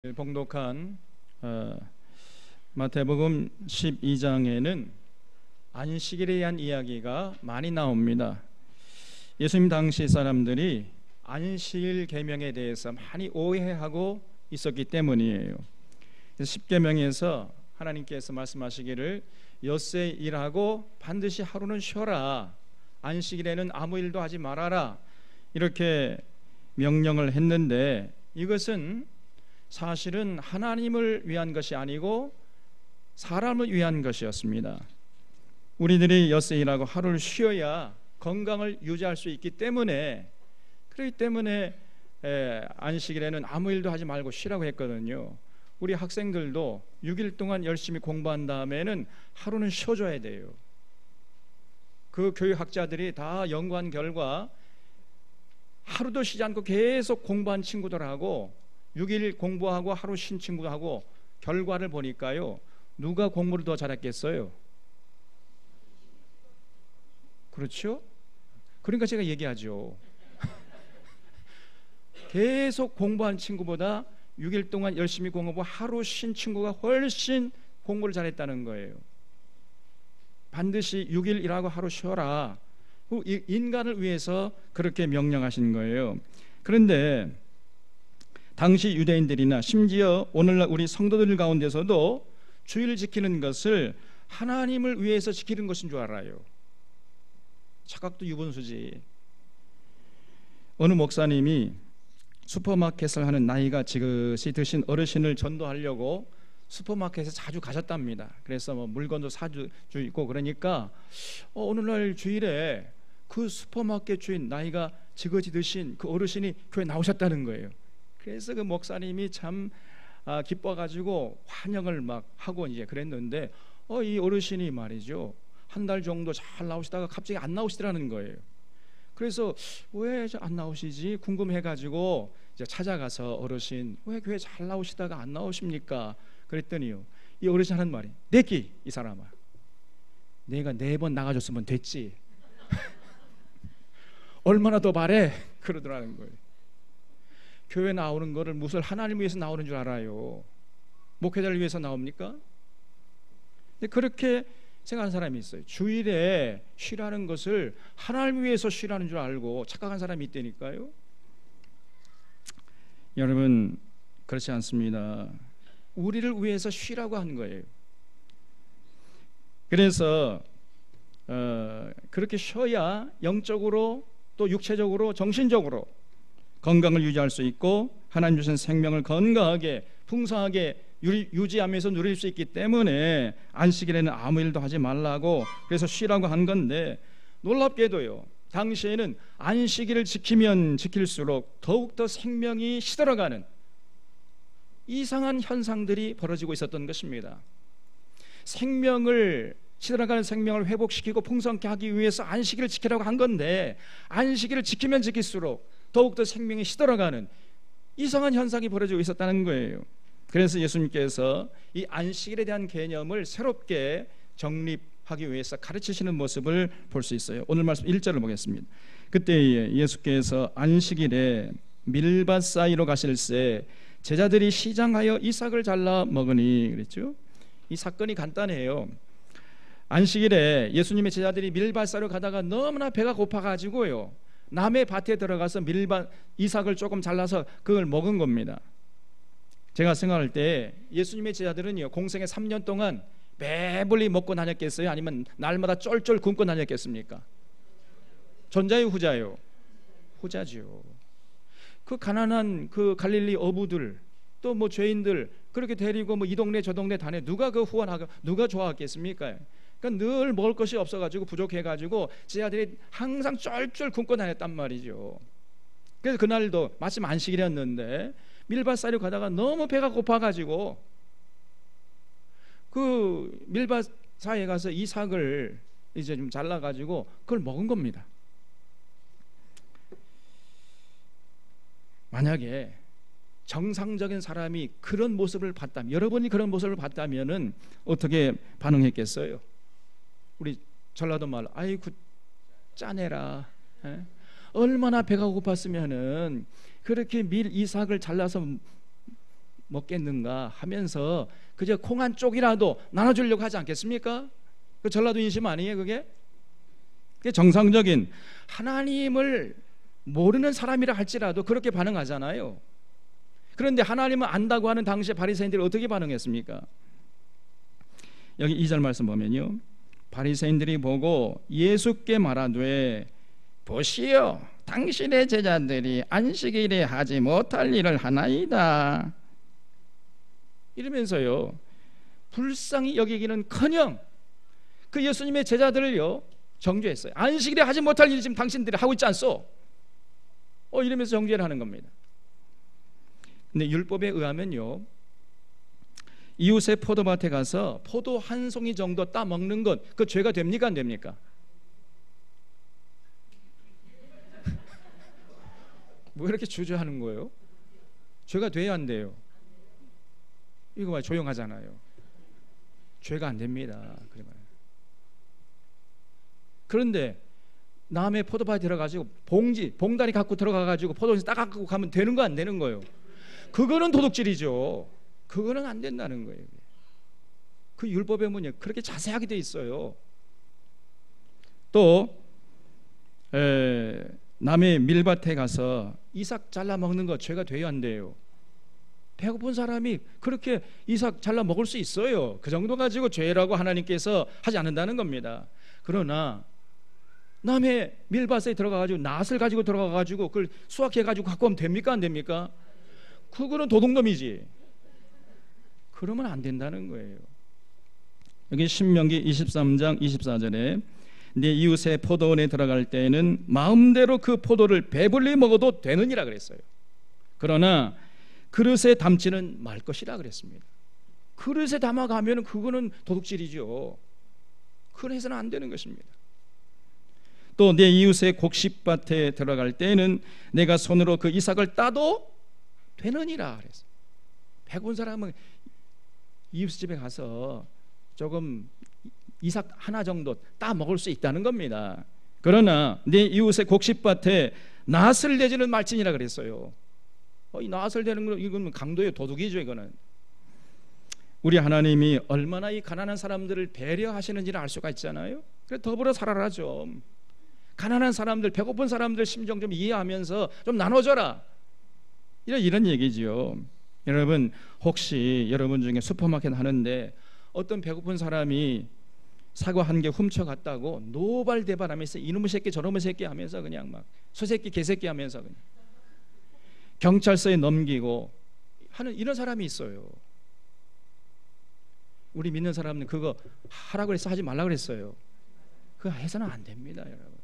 봉독한 마태복음 12장에는 안식일에 대한 이야기가 많이 나옵니다. 예수님 당시 사람들이 안식일 계명에 대해서 많이 오해하고 있었기 때문이에요. 그래서 십계명에서 하나님께서 말씀하시기를 엿새 일하고 반드시 하루는 쉬어라, 안식일에는 아무 일도 하지 말아라, 이렇게 명령을 했는데, 이것은 사실은 하나님을 위한 것이 아니고 사람을 위한 것이었습니다. 우리들이 엿새 일하고 하루를 쉬어야 건강을 유지할 수 있기 때문에, 그렇기 때문에 안식일에는 아무 일도 하지 말고 쉬라고 했거든요. 우리 학생들도 6일 동안 열심히 공부한 다음에는 하루는 쉬어줘야 돼요. 그 교육학자들이 다 연구한 결과 하루도 쉬지 않고 계속 공부한 친구들하고 6일 공부하고 하루 쉰 친구하고 결과를 보니까요, 누가 공부를 더 잘했겠어요? 그렇죠? 그러니까 제가 얘기하죠. 계속 공부한 친구보다 6일 동안 열심히 공부하고 하루 쉰 친구가 훨씬 공부를 잘했다는 거예요. 반드시 6일 일하고 하루 쉬어라, 인간을 위해서 그렇게 명령하신 거예요. 그런데 당시 유대인들이나 심지어 오늘날 우리 성도들 가운데서도 주일을 지키는 것을 하나님을 위해서 지키는 것인 줄 알아요. 착각도 유분수지. 어느 목사님이 슈퍼마켓을 하는 나이가 지긋이 드신 어르신을 전도하려고 슈퍼마켓에 자주 가셨답니다. 그래서 뭐 물건도 사주고 그러니까 오늘날 주일에 그 슈퍼마켓 주인, 나이가 지긋이 드신 그 어르신이 교회 나오셨다는 거예요. 그래서 그 목사님이 참 기뻐가지고 환영을 막 하고 이제 그랬는데, 이 어르신이 말이죠, 한 달 정도 잘 나오시다가 갑자기 안 나오시더라는 거예요. 그래서 왜 안 나오시지 궁금해가지고 이제 찾아가서, 어르신 왜 교회 잘 나오시다가 안 나오십니까? 그랬더니요, 이 어르신 하는 말이, 내끼 이 사람아, 내가 4번 나가줬으면 됐지. 얼마나 더 바래? 그러더라는 거예요. 교회 나오는 거를 무슨 하나님을 위해서 나오는 줄 알아요? 목회자를 위해서 나옵니까? 근데 그렇게 생각하는 사람이 있어요. 주일에 쉬라는 것을 하나님을 위해서 쉬라는 줄 알고 착각한 사람이 있다니까요. 여러분, 그렇지 않습니다. 우리를 위해서 쉬라고 한 거예요. 그래서 그렇게 쉬어야 영적으로 또 육체적으로 정신적으로 건강을 유지할 수 있고 하나님 주신 생명을 건강하게 풍성하게 유지하면서 누릴 수 있기 때문에 안식일에는 아무 일도 하지 말라고, 그래서 쉬라고 한 건데, 놀랍게도요, 당시에는 안식일을 지키면 지킬수록 더욱더 생명이 시들어가는 이상한 현상들이 벌어지고 있었던 것입니다. 시들어가는 생명을 회복시키고 풍성케 하기 위해서 안식일을 지키라고 한 건데, 안식일을 지키면 지킬수록 더욱더 생명이 시들어가는 이상한 현상이 벌어지고 있었다는 거예요. 그래서 예수님께서 이 안식일에 대한 개념을 새롭게 정립하기 위해서 가르치시는 모습을 볼 수 있어요. 오늘 말씀 1절을 보겠습니다. 그때 예수께서 안식일에 밀밭 사이로 가실새 제자들이 시장하여 이삭을 잘라 먹으니, 그랬죠. 이 사건이 간단해요. 안식일에 예수님의 제자들이 밀밭 사이로 가다가 너무나 배가 고파가지고요, 남의 밭에 들어가서 이삭을 조금 잘라서 그걸 먹은 겁니다. 제가 생각할 때 예수님의 제자들은요, 공생애 3년 동안 배불리 먹고 다녔겠어요? 아니면 날마다 쫄쫄 굶고 다녔겠습니까? 전자요, 후자요? 후자죠. 그 가난한 그 갈릴리 어부들, 또 뭐 죄인들 그렇게 데리고 뭐 이 동네 저 동네 다녀, 누가 그 후원하고 누가 좋아하겠습니까? 그러니까 늘 먹을 것이 없어가지고 부족해가지고 제자들이 항상 쫄쫄 굶고 다녔단 말이죠. 그래서 그날도 마침 안식일이었는데 밀밭 사이로 가다가 너무 배가 고파가지고 그 밀밭 사이에 가서 이삭을 이제 좀 잘라가지고 그걸 먹은 겁니다. 만약에 정상적인 사람이 그런 모습을 봤다면, 여러분이 그런 모습을 봤다면은 어떻게 반응했겠어요? 우리 전라도 말로 아이고 짜내라. 얼마나 배가 고팠으면은 그렇게 이삭을 잘라서 먹겠는가 하면서 그저 콩 한 쪽이라도 나눠주려고 하지 않겠습니까? 그 전라도 인심 아니에요 그게? 그게 정상적인 하나님을 모르는 사람이라 할지라도 그렇게 반응하잖아요. 그런데 하나님을 안다고 하는 당시에 바리새인들이 어떻게 반응했습니까? 여기 2절 말씀 보면요, 바리새인들이 보고 예수께 말하되 보시오 당신의 제자들이 안식일에 하지 못할 일을 하나이다 이러면서요 불쌍히 여기기는커녕 그 예수님의 제자들을요 정죄했어요. 안식일에 하지 못할 일을 지금 당신들이 하고 있지 않소? 이러면서 정죄를 하는 겁니다. 근데 율법에 의하면요 이웃의 포도밭에 가서 포도 한 송이 정도 따 먹는 것 그 죄가 됩니까 안 됩니까? 왜 이렇게 주저하는 거예요? 죄가 돼야 안 돼요? 이거 봐 조용하잖아요. 죄가 안 됩니다. 그런데 남의 포도밭에 들어가지고 봉다리 갖고 들어가가지고 포도밭에 따갖고 가면 되는 거 안 되는 거예요? 그거는 도둑질이죠. 그거는 안 된다는 거예요. 그 율법에 보면 그렇게 자세하게 돼 있어요. 또 남의 밀밭에 가서 이삭 잘라 먹는 거 죄가 돼야 안 돼요? 배고픈 사람이 그렇게 이삭 잘라 먹을 수 있어요. 그 정도 가지고 죄라고 하나님께서 하지 않는다는 겁니다. 그러나 남의 밀밭에 들어가가지고 낫을 가지고 들어가가지고 그걸 수확해가지고 갖고 오면 됩니까 안 됩니까? 그거는 도둑놈이지. 그러면 안 된다는 거예요. 여기 신명기 23장 24절에 네 이웃의 포도원에 들어갈 때에는 마음대로 그 포도를 배불리 먹어도 되느니라 그랬어요. 그러나 그릇에 담지는 말 것이라 그랬습니다. 그릇에 담아가면 그거는 도둑질이죠. 그래서는 안 되는 것입니다. 또 내 이웃의 곡식밭에 들어갈 때에는 내가 손으로 그 이삭을 따도 되느니라 그랬어요. 배고픈 사람은 이웃 집에 가서 조금 이삭 하나 정도 따 먹을 수 있다는 겁니다. 그러나 내 이웃의 곡식밭에 낫을 내지는 말지니라 그랬어요. 이 낫을 내는 건 이건 강도의 도둑이죠. 이거는 우리 하나님이 얼마나 이 가난한 사람들을 배려하시는지를 알 수가 있잖아요. 그래서 더불어 살아라 좀. 가난한 사람들, 배고픈 사람들 심정 좀 이해하면서 좀 나눠줘라. 이런 얘기지요. 여러분 혹시 여러분 중에 슈퍼마켓 하는데 어떤 배고픈 사람이 사과 한 개 훔쳐갔다고 노발대발하면서 이놈의 새끼 저놈의 새끼 하면서 그냥 막 소새끼 개새끼 하면서 그냥 경찰서에 넘기고 하는 이런 사람이 있어요. 우리 믿는 사람은 그거 하라고 해서 하지 말라고 그랬어요. 그거 해서는 안 됩니다. 여러분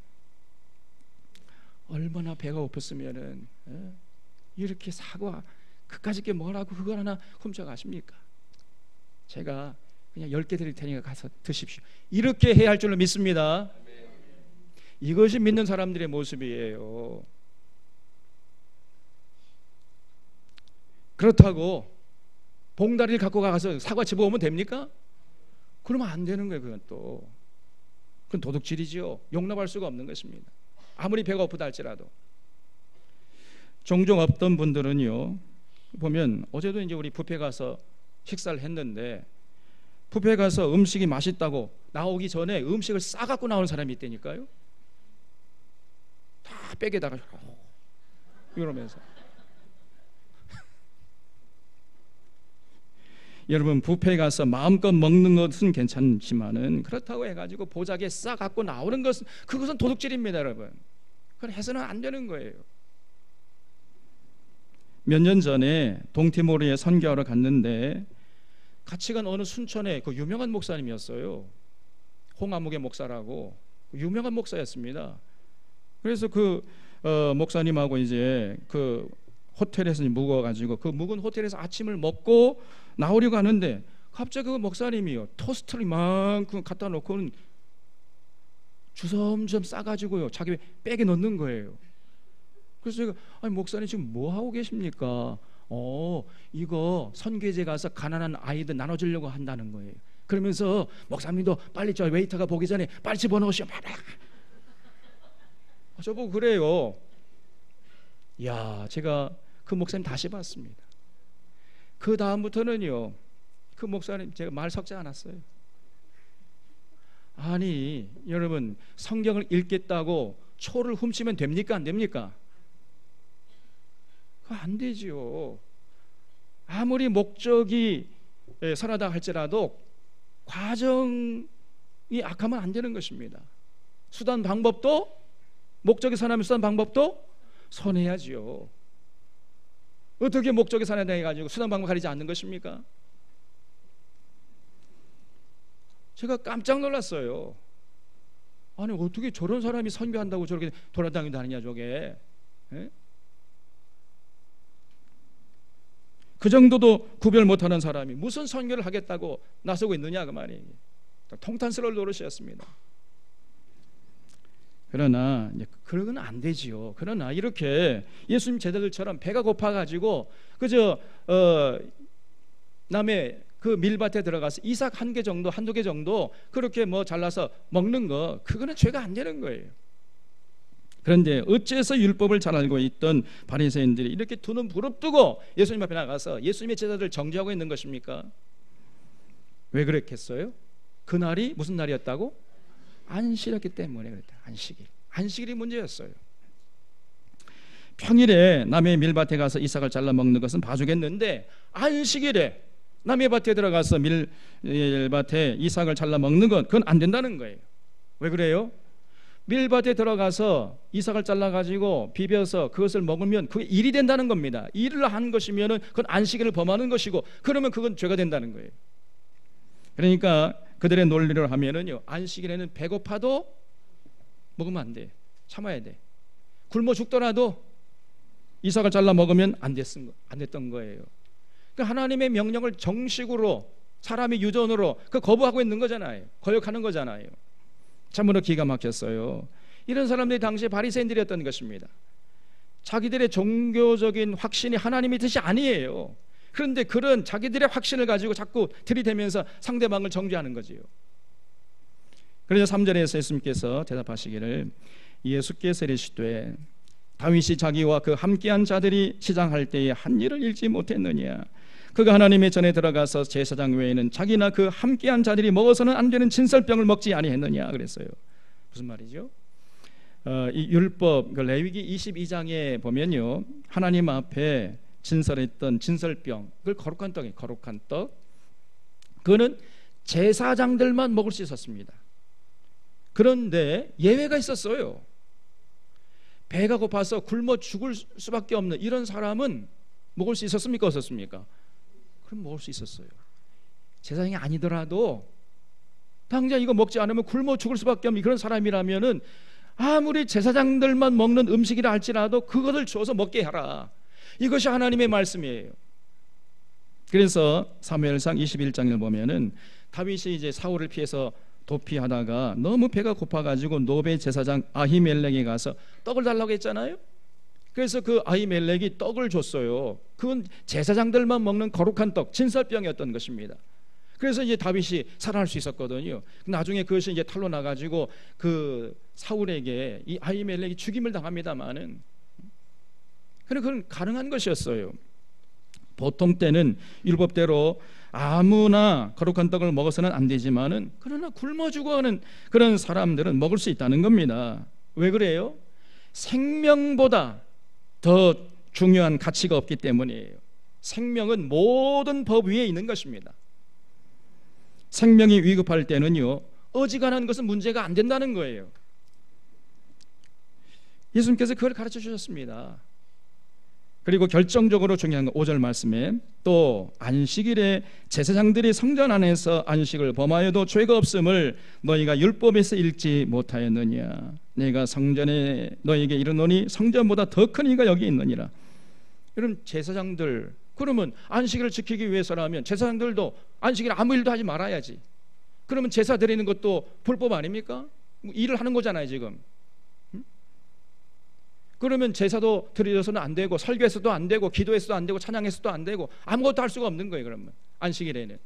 얼마나 배가 고팠으면은 이렇게 사과 그까짓 게 뭐라고 그걸 하나 훔쳐가십니까? 제가 그냥 10개 드릴 테니까 가서 드십시오. 이렇게 해야 할 줄로 믿습니다. 이것이 믿는 사람들의 모습이에요. 그렇다고 봉다리를 갖고 가서 사과 집어오면 됩니까? 그러면 안 되는 거예요. 그건 도둑질이지요. 용납할 수가 없는 것입니다. 아무리 배가 고프다 할지라도. 종종 없던 분들은요 보면 어제도 이제 우리 뷔페 가서 식사를 했는데 뷔페 가서 음식이 맛있다고 나오기 전에 음식을 싸갖고 나오는 사람이 있다니까요. 다 백에다가 이러면서 여러분 뷔페 가서 마음껏 먹는 것은 괜찮지만은 그렇다고 해가지고 보자기에 싸갖고 나오는 것은 그것은 도둑질입니다. 여러분 그건 해서는 안 되는 거예요. 몇 년 전에 동티모르에 선교하러 갔는데 같이 간 어느 순천의 그 유명한 목사님이었어요. 홍아무개 목사라고 유명한 목사였습니다. 그래서 그 목사님하고 이제 그 호텔에서 묵어가지고 그 묵은 호텔에서 아침을 먹고 나오려고 하는데 갑자기 그 목사님이요 토스트를 이만큼 갖다 놓고는 주섬주섬 싸가지고요 자기 백에 넣는 거예요. 그래서 제가 아니 목사님 지금 뭐 하고 계십니까? 이거 선교제 가서 가난한 아이들 나눠주려고 한다는 거예요. 그러면서 목사님도 빨리 저 웨이터가 보기 전에 빨리 집어넣으시오. 저보고 그래요. 야, 제가 그 목사님 다시 봤습니다. 그 다음부터는요, 그 목사님 제가 말 섞지 않았어요. 아니 여러분, 성경을 읽겠다고 초를 훔치면 됩니까? 안 됩니까? 그거 안 되지요. 아무리 목적이 선하다 할지라도 과정이 악하면 안 되는 것입니다. 수단 방법도, 목적이 선하면 수단 방법도 선해야지요. 어떻게 목적이 선하다 해가지고 수단 방법 가리지 않는 것입니까? 제가 깜짝 놀랐어요. 아니 어떻게 저런 사람이 선교한다고 저렇게 돌아다니느냐 저게. 에? 그 정도도 구별 못하는 사람이 무슨 선교를 하겠다고 나서고 있느냐 그 말이에요. 통탄스러울 노릇이었습니다. 그러나 그러고는 안 되지요. 그러나 이렇게 예수님 제자들처럼 배가 고파가지고 그저 남의 그 밀밭에 들어가서 이삭 한 개 정도, 한두 개 정도 그렇게 뭐 잘라서 먹는 거, 그거는 죄가 안 되는 거예요. 그런데 어째서 율법을 잘 알고 있던 바리새인들이 이렇게 두 눈 부릅뜨고 예수님 앞에 나가서 예수님의 제자들을 정죄하고 있는 것입니까? 왜 그랬겠어요? 그날이 무슨 날이었다고? 안식이었기 때문에 그랬다. 안식일이 문제였어요. 평일에 남의 밀밭에 가서 이삭을 잘라 먹는 것은 봐주겠는데 안식일에 남의 밭에 들어가서 밀밭에 이삭을 잘라 먹는 건 그건 안 된다는 거예요. 왜 그래요? 밀밭에 들어가서 이삭을 잘라가지고 비벼서 그것을 먹으면 그게 일이 된다는 겁니다. 일을 한 것이면 그건 안식일을 범하는 것이고, 그러면 그건 죄가 된다는 거예요. 그러니까 그들의 논리를 하면은요, 안식일에는 배고파도 먹으면 안 돼. 참아야 돼. 굶어 죽더라도 이삭을 잘라 먹으면 안 됐던 거예요. 그러니까 하나님의 명령을 정식으로 사람의 유전으로 그 거부하고 있는 거잖아요. 거역하는 거잖아요. 참으로 기가 막혔어요. 이런 사람들이 당시 바리새인들이었던 것입니다. 자기들의 종교적인 확신이 하나님의 뜻이 아니에요. 그런데 그런 자기들의 확신을 가지고 자꾸 들이대면서 상대방을 정죄하는 거지요. 그래서 3절에서 예수님께서 대답하시기를, 예수께서 이르시되 다윗이 자기와 그 함께한 자들이 시장할 때에 한 일을 잃지 못했느냐. 그가 하나님의 전에 들어가서 제사장 외에는 자기나 그 함께한 자들이 먹어서는 안 되는 진설병을 먹지 아니했느냐 그랬어요. 무슨 말이죠? 이 율법 레위기 22장에 보면요, 하나님 앞에 진설했던 진설병, 그걸 거룩한 떡이에요. 거룩한 떡. 그거는 제사장들만 먹을 수 있었습니다. 그런데 예외가 있었어요. 배가 고파서 굶어 죽을 수밖에 없는 이런 사람은 먹을 수 있었습니까? 없었습니까? 그럼 먹을 수 있었어요. 제사장이 아니더라도 당장 이거 먹지 않으면 굶어 죽을 수밖에 없는 그런 사람이라면은 아무리 제사장들만 먹는 음식이라 할지라도 그것을 주어서 먹게 하라. 이것이 하나님의 말씀이에요. 그래서 사무엘상 21장을 보면은 다윗이 이제 사울을 피해서 도피하다가 너무 배가 고파가지고 노베 제사장 아히멜렉에 가서 떡을 달라고 했잖아요. 그래서 그 아히멜렉이 떡을 줬어요. 그건 제사장들만 먹는 거룩한 떡, 진설병이었던 것입니다. 그래서 이제 다윗이 살아날 수 있었거든요. 나중에 그것이 이제 탄로 나가지고 그 사울에게 이 아히멜렉이 죽임을 당합니다만은, 그건 가능한 것이었어요. 보통 때는 율법대로 아무나 거룩한 떡을 먹어서는 안 되지만은, 그러나 굶어 죽어가는 그런 사람들은 먹을 수 있다는 겁니다. 왜 그래요? 생명보다 더 중요한 가치가 없기 때문이에요. 생명은 모든 법 위에 있는 것입니다. 생명이 위급할 때는요, 어지간한 것은 문제가 안 된다는 거예요. 예수님께서 그걸 가르쳐 주셨습니다. 그리고 결정적으로 중요한 건 5절 말씀에 또 안식일에 제사장들이 성전 안에서 안식을 범하여도 죄가 없음을 너희가 율법에서 읽지 못하였느냐. 내가 성전에 너희에게 이르노니 성전보다 더 큰 이가 여기 있느니라. 이런 제사장들, 그러면 안식일을 지키기 위해서라면 제사장들도 안식일에 아무 일도 하지 말아야지. 그러면 제사 드리는 것도 불법 아닙니까? 일을 하는 거잖아요 지금. 그러면 제사도 드려서는 안 되고, 설교에서도 안 되고, 기도에서도 안 되고, 찬양에서도 안 되고, 아무것도 할 수가 없는 거예요. 그러면 안식일에는.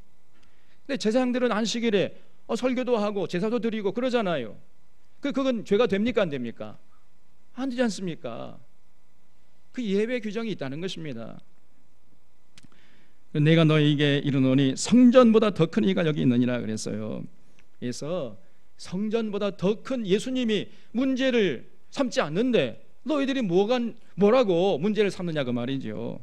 근데 제사장들은 안식일에 설교도 하고 제사도 드리고 그러잖아요. 그건 죄가 됩니까 안 됩니까? 안 되지 않습니까? 그 예외 규정이 있다는 것입니다. 내가 너에게 이르노니 성전보다 더 큰 이가 여기 있느니라 그랬어요. 그래서 성전보다 더 큰 예수님이 문제를 삼지 않는데 너희들이 뭐라고 문제를 삼느냐 그 말이죠.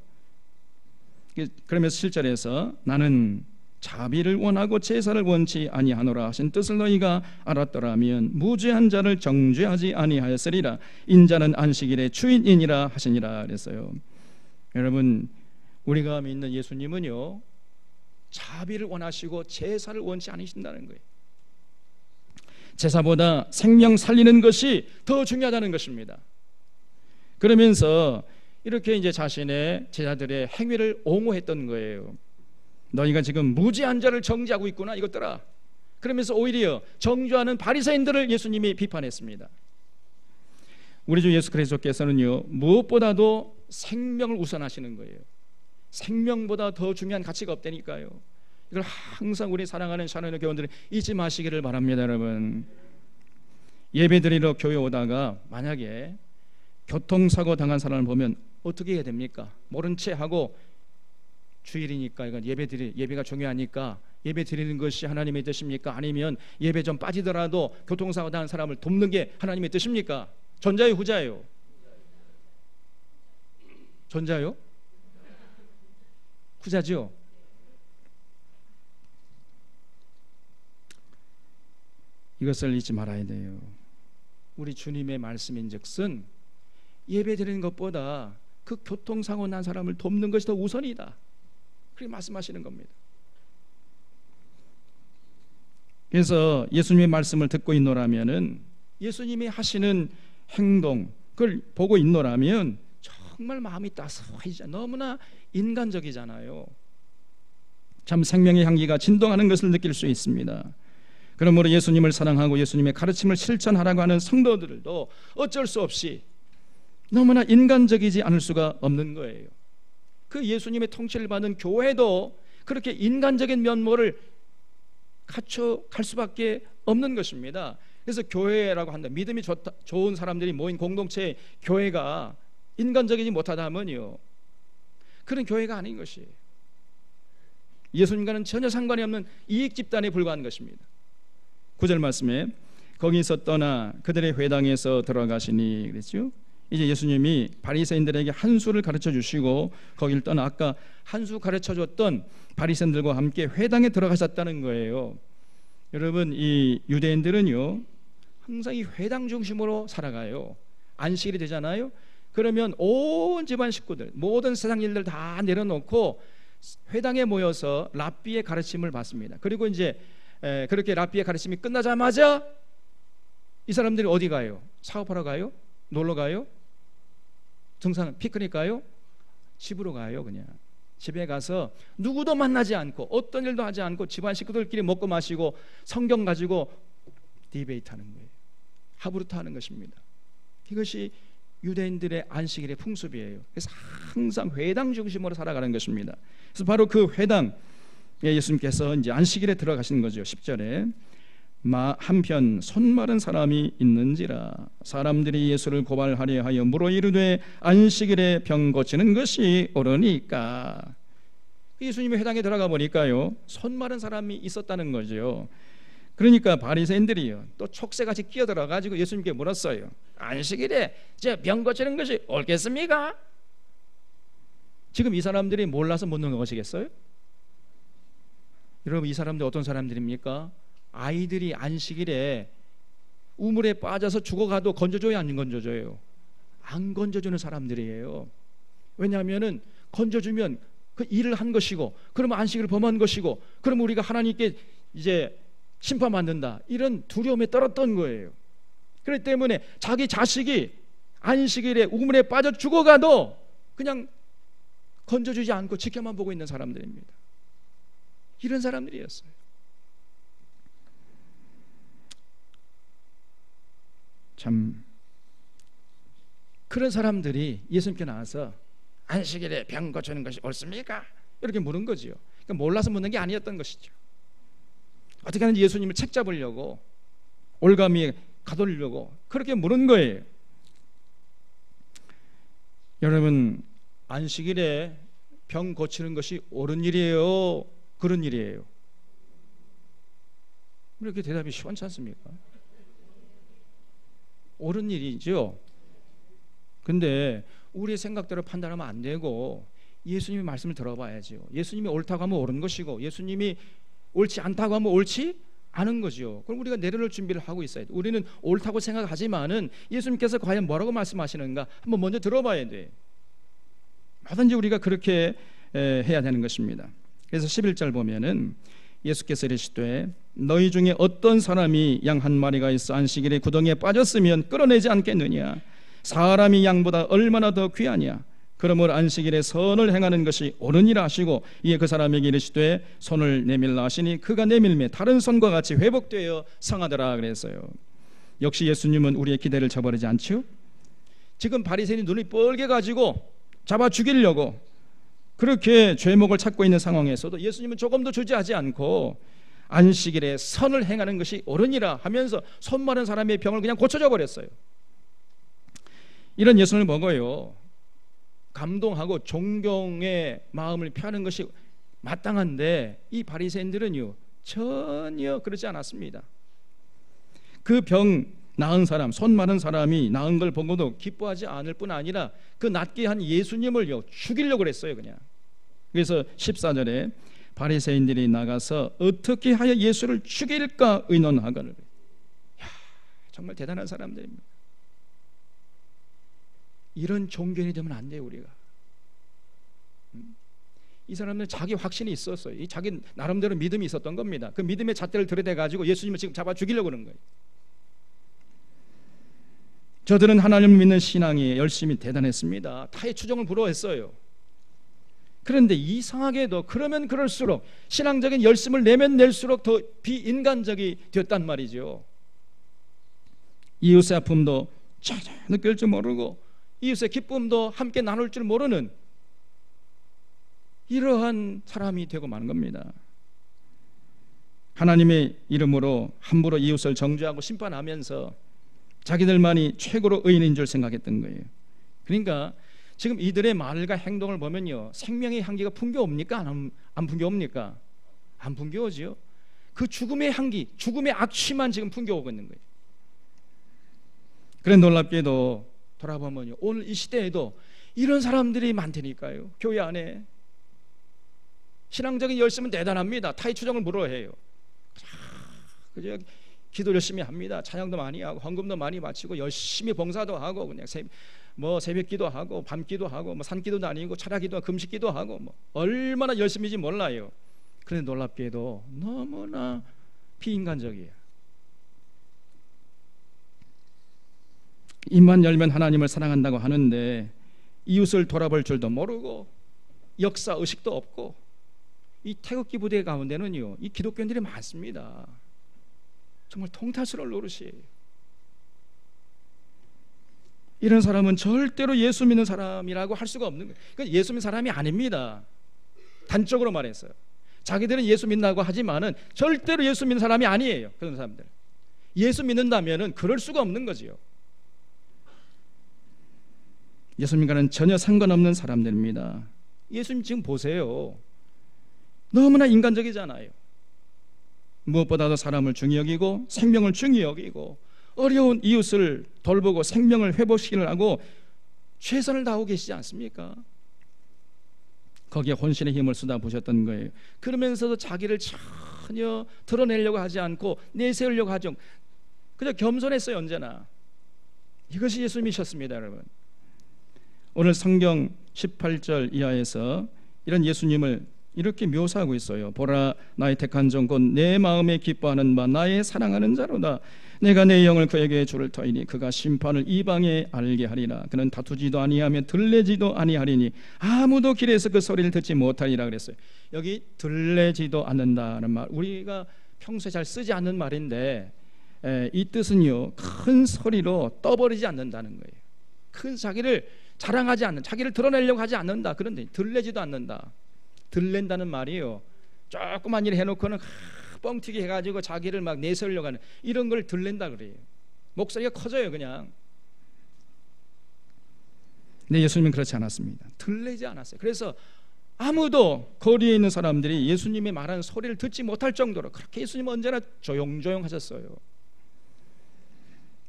그러면서 7절에서 나는 자비를 원하고 제사를 원치 아니하노라 하신 뜻을 너희가 알았더라면 무죄한 자를 정죄하지 아니하였으리라. 인자는 안식일의 주인이니라 하시니라 그랬어요. 여러분, 우리가 믿는 예수님은요, 자비를 원하시고 제사를 원치 않으신다는 거예요. 제사보다 생명 살리는 것이 더 중요하다는 것입니다. 그러면서 이렇게 이제 자신의 제자들의 행위를 옹호했던 거예요. 너희가 지금 무죄한 자를 정죄하고 있구나 이것들아. 그러면서 오히려 정죄하는 바리새인들을 예수님이 비판했습니다. 우리 주 예수 그리스도께서는요, 무엇보다도 생명을 우선하시는 거예요. 생명보다 더 중요한 가치가 없다니까요. 이걸 항상 우리 사랑하는 샤론의 교원들이 잊지 마시기를 바랍니다. 여러분, 예배드리러 교회 오다가 만약에 교통사고 당한 사람을 보면 어떻게 해야 됩니까? 모른 채 하고 주일이니까 이건 예배가 중요하니까 예배 드리는 것이 하나님의 뜻입니까? 아니면 예배 좀 빠지더라도 교통사고 당한 사람을 돕는 게 하나님의 뜻입니까? 전자요, 후자요? 전자요? 후자죠? 이것을 잊지 말아야 돼요. 우리 주님의 말씀인즉슨 예배 드리는 것보다 그 교통사고 난 사람을 돕는 것이 더 우선이다, 그렇게 말씀하시는 겁니다. 그래서 예수님의 말씀을 듣고 있노라면은, 예수님이 하시는 행동 그걸 보고 있노라면 정말 마음이 따스워지죠. 너무나 인간적이잖아요. 참 생명의 향기가 진동하는 것을 느낄 수 있습니다. 그러므로 예수님을 사랑하고 예수님의 가르침을 실천하라고 하는 성도들도 어쩔 수 없이 너무나 인간적이지 않을 수가 없는 거예요. 그 예수님의 통치를 받은 교회도 그렇게 인간적인 면모를 갖춰갈 수밖에 없는 것입니다. 그래서 교회라고 한다, 믿음이 좋은 사람들이 모인 공동체 교회가 인간적이지 못하다면요, 그런 교회가 아닌 것이에요. 예수님과는 전혀 상관이 없는 이익 집단에 불과한 것입니다. 9절 말씀에 거기서 떠나 그들의 회당에서 들어가시니 그랬죠. 이제 예수님이 바리새인들에게 한 수를 가르쳐 주시고 거기를 떠나 아까 한 수 가르쳐 줬던 바리새인들과 함께 회당에 들어가셨다는 거예요. 여러분, 이 유대인들은요 항상 이 회당 중심으로 살아가요. 안식일이 되잖아요. 그러면 온 집안 식구들, 모든 세상 일들 다 내려놓고 회당에 모여서 랍비의 가르침을 받습니다. 그리고 이제 그렇게 랍비의 가르침이 끝나자마자 이 사람들이 어디 가요? 사업하러 가요? 놀러 가요? 등산, 피크닉 가요? 집으로 가요. 그냥 집에 가서 누구도 만나지 않고 어떤 일도 하지 않고 집안 식구들끼리 먹고 마시고 성경 가지고 디베이트 하는 거예요. 하부르트 하는 것입니다. 이것이 유대인들의 안식일의 풍습이에요. 그래서 항상 회당 중심으로 살아가는 것입니다. 그래서 바로 그 회당에 예수님께서 이제 안식일에 들어가신 거죠. 10절에 한편 손마른 사람이 있는지라 사람들이 예수를 고발하려 하여 물어 이르되 안식일에 병 고치는 것이 옳으니까. 예수님이 회당에 들어가 보니까요 손마른 사람이 있었다는 거죠. 그러니까 바리새인들이요 또 촉새같이 끼어들어 가지고 예수님께 물었어요. 안식일에 병 고치는 것이 옳겠습니까? 지금 이 사람들이 몰라서 묻는 것이겠어요? 여러분, 이 사람들 어떤 사람들입니까? 아이들이 안식일에 우물에 빠져서 죽어가도 건져줘요, 안 건져줘요? 안 건져주는 사람들이에요. 왜냐하면은 건져주면 그 일을 한 것이고, 그러면 안식일을 범한 것이고, 그러면 우리가 하나님께 이제 심판받는다, 이런 두려움에 떨었던 거예요. 그렇기 때문에 자기 자식이 안식일에 우물에 빠져 죽어가도 그냥 건져주지 않고 지켜만 보고 있는 사람들입니다. 이런 사람들이었어요. 참 그런 사람들이 예수님께 나와서 안식일에 병 고치는 것이 옳습니까? 이렇게 물은 거지요. 그러니까 몰라서 묻는 게 아니었던 것이죠. 어떻게 하는지 예수님을 책잡으려고, 올가미에 가두려고 그렇게 물은 거예요. 여러분, 안식일에 병 고치는 것이 옳은 일이에요, 그런 일이에요? 이렇게 대답이 시원치 않습니까? 옳은 일이죠. 근데 우리의 생각대로 판단하면 안 되고 예수님의 말씀을 들어봐야죠. 예수님이 옳다고 하면 옳은 것이고 예수님이 옳지 않다고 하면 옳지 않은 거죠. 그럼 우리가 내려놓을 준비를 하고 있어야 돼. 우리는 옳다고 생각하지만은 예수님께서 과연 뭐라고 말씀하시는가 한번 먼저 들어봐야 돼. 뭐든지 우리가 그렇게 해야 되는 것입니다. 그래서 11절 보면은 예수께서 이르시되 너희 중에 어떤 사람이 양 한 마리가 있어 안식일에 구덩이에 빠졌으면 끌어내지 않겠느냐? 사람이 양보다 얼마나 더 귀하냐? 그러므로 안식일에 선을 행하는 것이 옳으니라 하시고 이에 그 사람에게 이르시되 손을 내밀라 하시니 그가 내밀매 다른 손과 같이 회복되어 상하더라 그랬어요. 역시 예수님은 우리의 기대를 저버리지 않죠. 지금 바리새인이 눈이 뻘게 가지고 잡아 죽이려고 그렇게 죄목을 찾고 있는 상황에서도 예수님은 조금도 주저하지 않고 안식일에 선을 행하는 것이 옳으니라 하면서 손 마른 사람의 병을 그냥 고쳐줘 버렸어요. 이런 예수님을 먹어요. 감동하고 존경의 마음을 표하는 것이 마땅한데 이 바리새인들은요 전혀 그러지 않았습니다. 그 병 나은 사람, 손 마른 사람이 나은 걸 보고도 기뻐하지 않을 뿐 아니라 그 낫게 한 예수님을요 죽이려고 그랬어요 그냥. 그래서 14절에 바리새인들이 나가서 어떻게 하여 예수를 죽일까 의논하거늘. 정말 대단한 사람들입니다. 이런 종견이 되면 안 돼요 우리가. 이 사람들은 자기 확신이 있었어요. 이 자기 나름대로 믿음이 있었던 겁니다. 그 믿음의 잣대를 들여대 가지고 예수님을 지금 잡아 죽이려고 그러는 거예요. 저들은 하나님을 믿는 신앙이 열심히 대단했습니다. 타의 추종을 부러워했어요. 그런데 이상하게도 그러면 그럴수록 신앙적인 열심을 내면 낼수록 더 비인간적이 되었단 말이죠. 이웃의 아픔도 전혀 느낄 줄 모르고 이웃의 기쁨도 함께 나눌 줄 모르는 이러한 사람이 되고 마는 겁니다. 하나님의 이름으로 함부로 이웃을 정죄하고 심판하면서 자기들만이 최고로 의인인 줄 생각했던 거예요. 그러니까 지금 이들의 말과 행동을 보면요 생명의 향기가 풍겨옵니까? 안 풍겨옵니까? 안 풍겨오죠. 그 죽음의 향기, 죽음의 악취만 지금 풍겨오고 있는 거예요. 그런 놀랍게도 돌아보면요 오늘 이 시대에도 이런 사람들이 많다니까요. 교회 안에 신앙적인 열심은 대단합니다. 타의 추종을 부러워해요. 그저 기도 열심히 합니다. 찬양도 많이 하고 헌금도 많이 바치고 열심히 봉사도 하고 그냥 새벽기도 하고 밤기도 하고 산기도 다니고 철야기도 금식기도 하고 얼마나 열심히인지 몰라요. 그런데 놀랍게도 너무나 비인간적이에요. 입만 열면 하나님을 사랑한다고 하는데 이웃을 돌아볼 줄도 모르고 역사 의식도 없고 이 태극기 부대 가운데는요 이 기독교인들이 많습니다. 정말 통탄스러울 노릇이에요. 이런 사람은 절대로 예수 믿는 사람이라고 할 수가 없는 거예요. 그러니까 예수 믿는 사람이 아닙니다. 단적으로 말했어요. 자기들은 예수 믿는다고 하지만은 절대로 예수 믿는 사람이 아니에요. 그런 사람들 예수 믿는다면은 그럴 수가 없는 거지요. 예수님과는 전혀 상관없는 사람들입니다. 예수님 지금 보세요. 너무나 인간적이잖아요. 무엇보다도 사람을 중히 여기고 생명을 중히 여기고 어려운 이웃을 돌보고 생명을 회복시키려고 최선을 다하고 계시지 않습니까? 거기에 혼신의 힘을 쏟아부으셨던 거예요. 그러면서도 자기를 전혀 드러내려고 하지 않고 내세우려고 하죠. 그저 겸손했어요. 언제나. 이것이 예수님이셨습니다. 여러분, 오늘 성경 18절 이하에서 이런 예수님을 이렇게 묘사하고 있어요. 보라, 나의 택한 종 곧 내 마음에 기뻐하는 바 나의 사랑하는 자로다. 내가 내 영을 그에게 주를 터이니 그가 심판을 이방에 알게 하리라. 그는 다투지도 아니하며 들레지도 아니하리니 아무도 길에서 그 소리를 듣지 못하리라 그랬어요. 여기 들레지도 않는다는 말, 우리가 평소에 잘 쓰지 않는 말인데 이 뜻은요 큰 소리로 떠버리지 않는다는 거예요. 큰 자기를 자랑하지 않는, 자기를 드러내려고 하지 않는다. 그런데 들레지도 않는다. 들랜다는 말이요 조그만 일 해놓고는 뻥튀기 해가지고 자기를 막 내세우려고 하는 이런 걸 들랜다 그래요. 목소리가 커져요 그냥. 근데 예수님은 그렇지 않았습니다. 들리지 않았어요. 그래서 아무도 거리에 있는 사람들이 예수님의 말하는 소리를 듣지 못할 정도로 그렇게 예수님은 언제나 조용조용 하셨어요.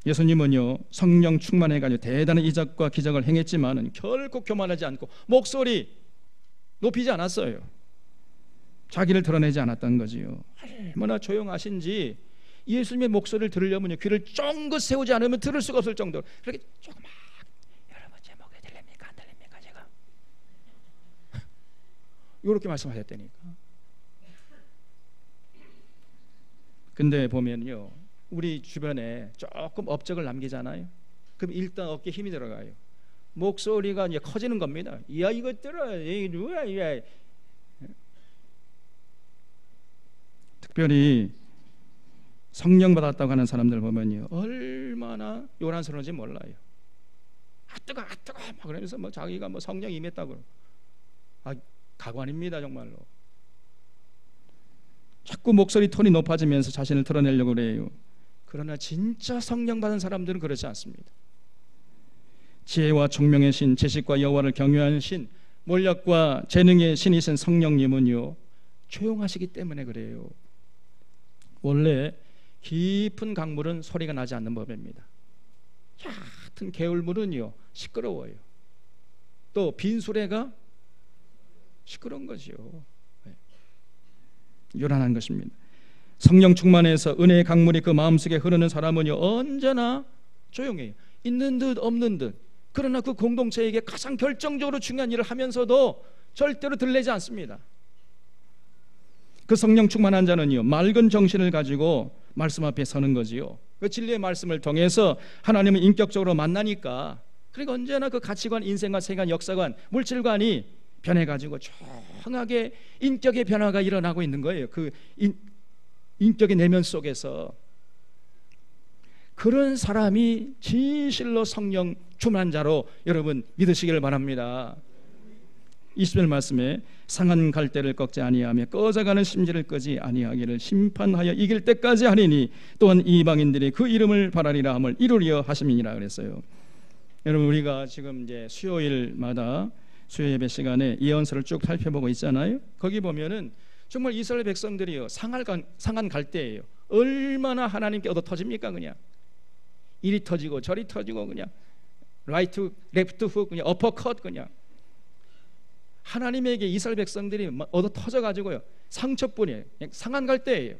예수님은요 성령 충만해가지고 대단한 이적과 기적을 행했지만은 결코 교만하지 않고 목소리 높이지 않았어요. 자기를 드러내지 않았던 거지요. 얼마나 조용하신지 예수님의 목소리를 들으려면 귀를 쫑긋 세우지 않으면 들을 수가 없을 정도로 그렇게 조금 막 여러분 제 목에 들립니까 안 들립니까 제가 이렇게 말씀하셨다니까. 근데 보면요 우리 주변에 조금 업적을 남기잖아요. 그럼 일단 어깨에 힘이 들어가요. 목소리가 이제 커지는 겁니다. 야 이것들아 누가 야. 특별히 성령 받았다고 하는 사람들 보면요 얼마나 요란스러운지 몰라요. 아 뜨거 막 그러면서 뭐 자기가 뭐 성령 임했다고 가관입니다 정말로. 자꾸 목소리 톤이 높아지면서 자신을 드러내려고 그래요. 그러나 진짜 성령 받은 사람들은 그렇지 않습니다. 지혜와 총명의 신, 지식과 여호와를 경외하는 신, 몰약과 재능의 신이신 성령님은요 조용하시기 때문에 그래요. 원래 깊은 강물은 소리가 나지 않는 법입니다. 얕은 개울물은요 시끄러워요. 또 빈 수레가 시끄러운 것이요. 요란한 것입니다. 성령 충만해서 은혜의 강물이 그 마음속에 흐르는 사람은요 언제나 조용해요. 있는 듯 없는 듯. 그러나 그 공동체에게 가장 결정적으로 중요한 일을 하면서도 절대로 들리지 않습니다. 그 성령 충만한 자는요 맑은 정신을 가지고 말씀 앞에 서는 거지요. 그 진리의 말씀을 통해서 하나님을 인격적으로 만나니까 그러니까 언제나 그 가치관, 인생관, 세계관, 역사관, 물질관이 변해가지고 정확하게 인격의 변화가 일어나고 있는 거예요. 그 인격의 내면 속에서. 그런 사람이 진실로 성령 충만한 자로 여러분 믿으시기를 바랍니다. 20절 말씀에 상한 갈대를 꺾지 아니하며 꺼져가는 심지를 끄지 아니하기를 심판하여 이길 때까지 하리니 또한 이방인들이 그 이름을 바라리라 함을 이루려 하심이니라 그랬어요. 여러분 우리가 지금 이제 수요일마다 수요 예배 시간에 예언서를 쭉 살펴보고 있잖아요. 거기 보면은 정말 이스라엘 백성들이요 상한 갈대예요. 얼마나 하나님께 얻어 터집니까? 그냥 이리 터지고 저리 터지고 그냥 라이트 레프트 훅 그냥 어퍼컷 그냥 하나님에게 이스라엘 백성들이 얻어 터져가지고요 상처뿐이에요. 그냥 상한 갈대예요.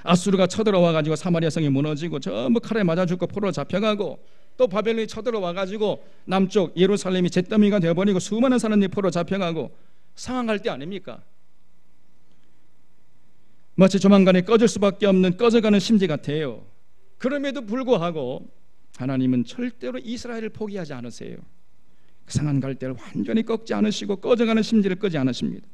아수르가 쳐들어와가지고 사마리아 성이 무너지고 전부 칼에 맞아 죽고 포로로 잡혀가고 또 바벨론이 쳐들어와가지고 남쪽 예루살렘이 잿더미가 되어버리고 수많은 사람들이 포로로 잡혀가고 상한 갈대 아닙니까? 마치 조만간에 꺼질 수밖에 없는 꺼져가는 심지 같아요. 그럼에도 불구하고 하나님은 절대로 이스라엘을 포기하지 않으세요. 그 상한 갈대를 완전히 꺾지 않으시고 꺼져가는 심지를 끄지 않으십니다.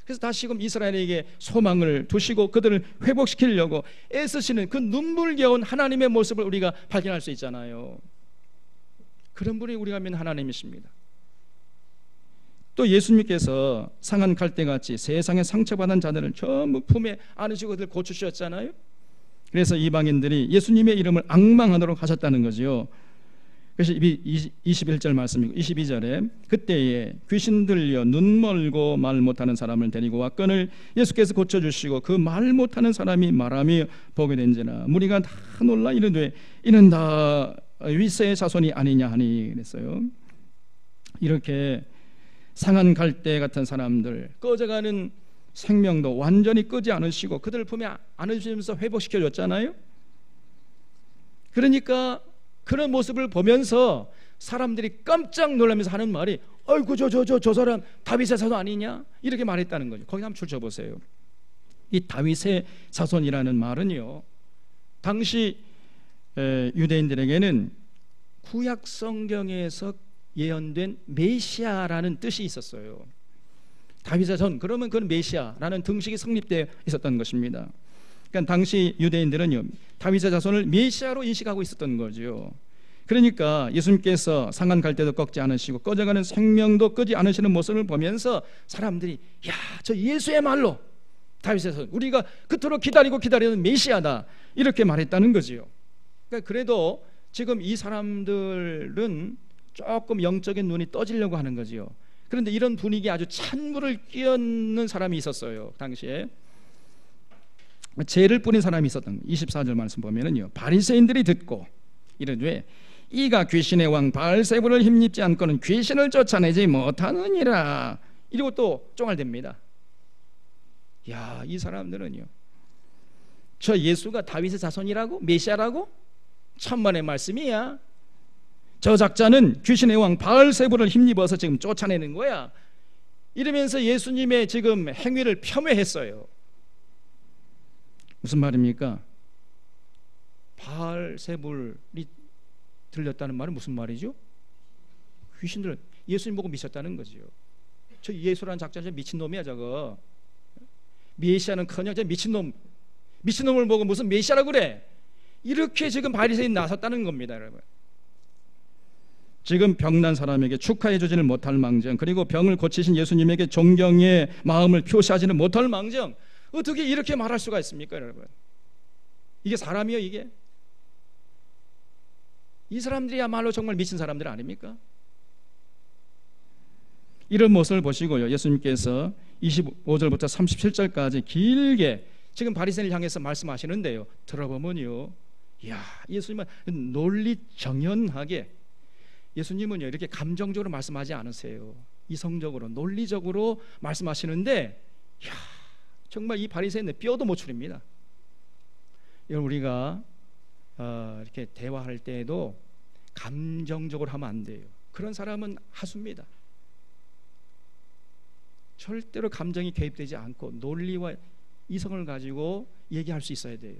그래서 다시금 이스라엘에게 소망을 두시고 그들을 회복시키려고 애쓰시는 그 눈물겨운 하나님의 모습을 우리가 발견할 수 있잖아요. 그런 분이 우리가 믿는 하나님이십니다. 또 예수님께서 상한 갈대같이 세상에 상처받은 자들을 전부 품에 안으시고 그들 고치셨잖아요. 그래서 이방인들이 예수님의 이름을 앙망하도록 하셨다는 거죠. 그래서 21절 말씀이고 22절에 그때에 귀신 들려 눈 멀고 말 못하는 사람을 데리고 왔거늘 예수께서 고쳐주시고 그 말 못하는 사람이 말하며 보게 된지라 무리가 다 놀라 이르되 이는 다 위세의 자손이 아니냐 하니 그랬어요. 이렇게 상한 갈대 같은 사람들 꺼져가는 생명도 완전히 끄지 않으시고 그들 품에 안으시면서 회복시켜줬잖아요. 그러니까 그런 모습을 보면서 사람들이 깜짝 놀라면서 하는 말이 아이고 저 사람 다윗의 자손 아니냐 이렇게 말했다는 거죠. 거기 한번 줄쳐보세요. 이 다윗의 자손이라는 말은요 당시 유대인들에게는 구약 성경에서 예언된 메시아라는 뜻이 있었어요. 다윗의 자손 그러면 그건 메시아라는 등식이 성립되어 있었던 것입니다. 그러니까 당시 유대인들은요 다윗의 자손을 메시아로 인식하고 있었던 거죠. 그러니까 예수님께서 상한 갈대도 꺾지 않으시고 꺼져가는 생명도 끄지 않으시는 모습을 보면서 사람들이 야, 저 예수의 말로 다윗의 자손 우리가 그토록 기다리는 메시아다 이렇게 말했다는 거지요. 그러니까 그래도 지금 이 사람들은 조금 영적인 눈이 떠지려고 하는 거지요. 그런데 이런 분위기에 아주 찬물을 끼얹는 사람이 있었어요. 당시에 죄를 뿌린 사람이 있었던 24절 말씀 보면은요, 바리새인들이 듣고 이르되 이가 귀신의 왕 바알세불을 힘입지 않고는 귀신을 쫓아내지 못하느니라. 이러고 또 쫑알댑니다. 야, 이 사람들은요, 저 예수가 다윗의 자손이라고? 메시아라고? 천만의 말씀이야. 저 작자는 귀신의 왕 바알세불을 힘입어서 지금 쫓아내는 거야. 이러면서 예수님의 지금 행위를 폄훼했어요. 무슨 말입니까? 바알세불이 들렸다는 말은 무슨 말이죠? 귀신들 예수님 보고 미쳤다는 거죠. 저 예수라는 작자는 저 미친놈이야 저거. 메시아는커녕 저 미친놈을 보고 무슨 메시아라고 그래. 이렇게 지금 바리새인 나섰다는 겁니다, 여러분. 지금 병난 사람에게 축하해 주지를 못할 망정, 그리고 병을 고치신 예수님에게 존경의 마음을 표시하지는 못할 망정, 어떻게 이렇게 말할 수가 있습니까, 여러분? 이게 사람이요, 이게? 이 사람들이야말로 정말 미친 사람들 아닙니까? 이런 모습을 보시고요, 예수님께서 25절부터 37절까지 길게 지금 바리새인을 향해서 말씀하시는데요, 들어보면요, 이야, 예수님은 논리정연하게, 예수님은요 이렇게 감정적으로 말씀하지 않으세요. 이성적으로 논리적으로 말씀하시는데, 이야, 정말 이 바리새인은 뼈도 못 추립니다. 여러분, 우리가 이렇게 대화할 때에도 감정적으로 하면 안 돼요. 그런 사람은 하수입니다. 절대로 감정이 개입되지 않고 논리와 이성을 가지고 얘기할 수 있어야 돼요.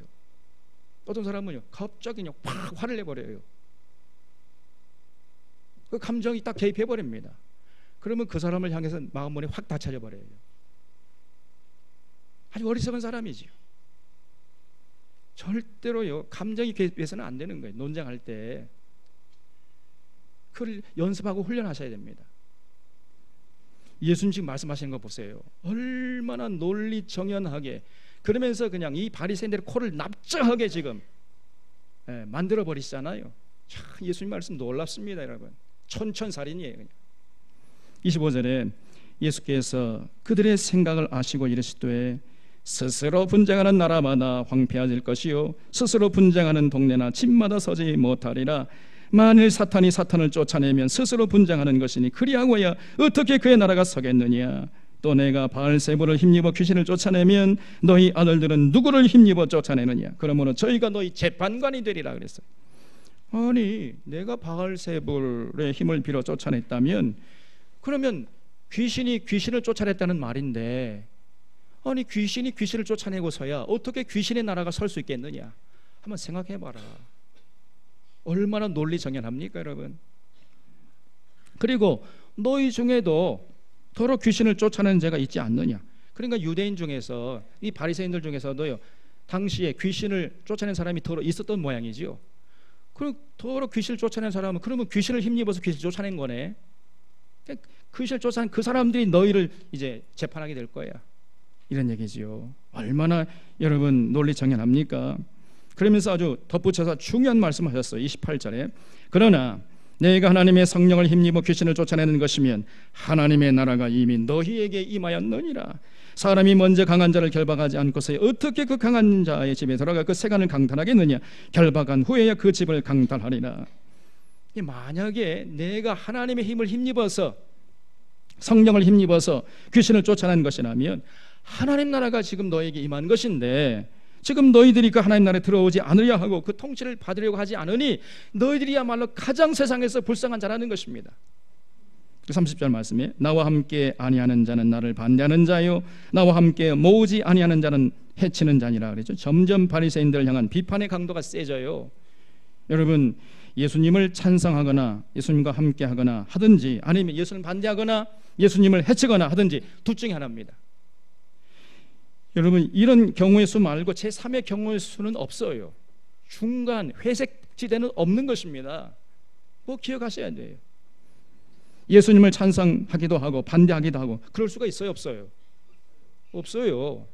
어떤 사람은요 갑자기 그냥 확 화를 내버려요. 그 감정이 딱 개입해버립니다. 그러면 그 사람을 향해서 마음문이 확 닫혀져 버려요. 아주 어리석은 사람이지요. 절대로요 감정이 개입해서는 안 되는 거예요. 논쟁할 때 그걸 연습하고 훈련하셔야 됩니다. 예수님 지금 말씀하시는 거 보세요. 얼마나 논리정연하게, 그러면서 그냥 이 바리새인들의 코를 납작하게 지금 만들어 버리시잖아요. 참 예수님 말씀 놀랍습니다, 여러분. 촌철살인이에요. 그냥. 25절에 예수께서 그들의 생각을 아시고 이르시되 스스로 분쟁하는 나라마다 황폐해질 것이요 스스로 분쟁하는 동네나 집마다 서지 못하리라. 만일 사탄이 사탄을 쫓아내면 스스로 분쟁하는 것이니 그리하고야 어떻게 그의 나라가 서겠느냐. 또 내가 바알세불을 힘입어 귀신을 쫓아내면 너희 아들들은 누구를 힘입어 쫓아내느냐. 그러므로 저희가 너희 재판관이 되리라 그랬어요. 아니, 내가 바알세불의 힘을 빌어 쫓아냈다면 그러면 귀신이 귀신을 쫓아냈다는 말인데, 아니 귀신이 귀신을 쫓아내고서야 어떻게 귀신의 나라가 설 수 있겠느냐. 한번 생각해봐라. 얼마나 논리정연합니까, 여러분? 그리고 너희 중에도 더러 귀신을 쫓아내는 자가 있지 않느냐. 그러니까 유대인 중에서, 이 바리새인들 중에서도요 당시에 귀신을 쫓아낸 사람이 더러 있었던 모양이지요. 그럼 더러 귀신을 쫓아낸 사람은 그러면 귀신을 힘입어서 귀신을 쫓아낸 거네. 귀신을 쫓아낸 그 사람들이 너희를 이제 재판하게 될 거야, 이런 얘기지요. 얼마나 여러분 논리정연합니까? 그러면서 아주 덧붙여서 중요한 말씀하셨어요. 28절에 그러나 내가 하나님의 성령을 힘입어 귀신을 쫓아내는 것이면 하나님의 나라가 이미 너희에게 임하였느니라. 사람이 먼저 강한 자를 결박하지 않고서 어떻게 그 강한 자의 집에 들어가 그 세간을 강탈하겠느냐. 결박한 후에야 그 집을 강탈하리라. 만약에 내가 하나님의 힘을 힘입어서, 성령을 힘입어서 귀신을 쫓아낸 것이라면 하나님 나라가 지금 너에게 임한 것인데, 지금 너희들이 그 하나님 나라에 들어오지 않으려 하고 그 통치를 받으려고 하지 않으니 너희들이야말로 가장 세상에서 불쌍한 자라는 것입니다. 30절 말씀에 나와 함께 아니하는 자는 나를 반대하는 자요 나와 함께 모으지 아니하는 자는 해치는 자니라 그랬죠. 점점 바리새인들을 향한 비판의 강도가 세져요. 여러분, 예수님을 찬성하거나 예수님과 함께 하거나 하든지, 아니면 예수님 반대하거나 예수님을 해치거나 하든지 둘 중에 하나입니다. 여러분, 이런 경우의 수 말고 제3의 경우의 수는 없어요. 중간 회색 지대는 없는 것입니다. 뭐 기억하셔야 돼요. 예수님을 찬성하기도 하고 반대하기도 하고 그럴 수가 있어요, 없어요? 없어요.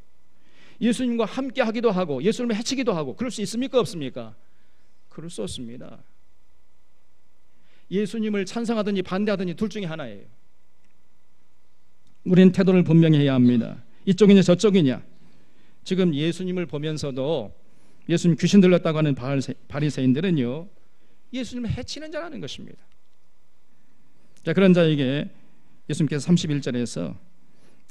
예수님과 함께 하기도 하고 예수님을 해치기도 하고 그럴 수 있습니까, 없습니까? 그럴 수 없습니다. 예수님을 찬성하든지 반대하든지 둘 중에 하나예요. 우리는 태도를 분명히 해야 합니다. 이쪽이냐 저쪽이냐. 지금 예수님을 보면서도 예수님 귀신 들렸다고 하는 바리새인들은요, 예수님을 해치는 자라는 것입니다. 자, 그런 자에게 예수님께서 31절에서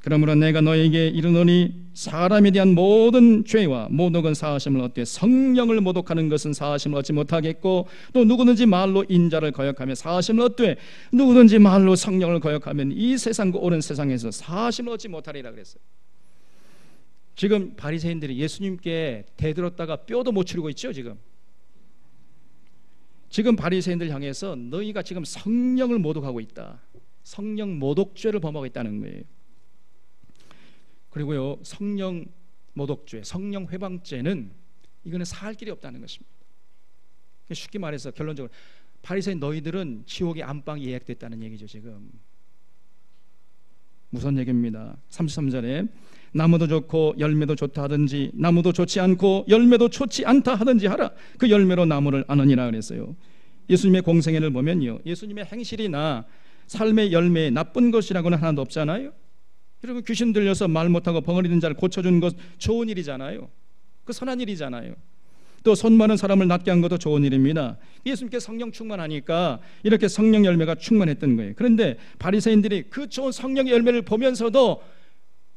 그러므로 내가 너에게 이르노니 사람에 대한 모든 죄와 모독은 사하심을 얻되 성령을 모독하는 것은 사하심을 얻지 못하겠고, 또 누구든지 말로 인자를 거역하며 사하심을 얻되 누구든지 말로 성령을 거역하면 이 세상 그 옳은 세상에서 사하심을 얻지 못하리라 그랬어요. 지금 바리새인들이 예수님께 대들었다가 뼈도 못 치르고 있죠. 지금 바리새인들 향해서 너희가 지금 성령을 모독하고 있다, 성령 모독죄를 범하고 있다는 거예요. 그리고요, 성령 모독죄, 성령 회방죄는 이거는 사할 길이 없다는 것입니다. 쉽게 말해서 결론적으로 바리새인 너희들은 지옥의 안방이 예약됐다는 얘기죠. 지금 무슨 얘기입니다. 33절에 나무도 좋고 열매도 좋다 하든지 나무도 좋지 않고 열매도 좋지 않다 하든지 하라. 그 열매로 나무를 아느니라 그랬어요. 예수님의 공생애를 보면요, 예수님의 행실이나 삶의 열매에 나쁜 것이라고는 하나도 없잖아요. 여러분, 귀신 들려서 말 못하고 벙어리 든 자를 고쳐주는 것 좋은 일이잖아요. 그 선한 일이잖아요. 또 손 많은 사람을 낫게 한 것도 좋은 일입니다. 예수님께 성령 충만하니까 이렇게 성령 열매가 충만했던 거예요. 그런데 바리새인들이 그 좋은 성령의 열매를 보면서도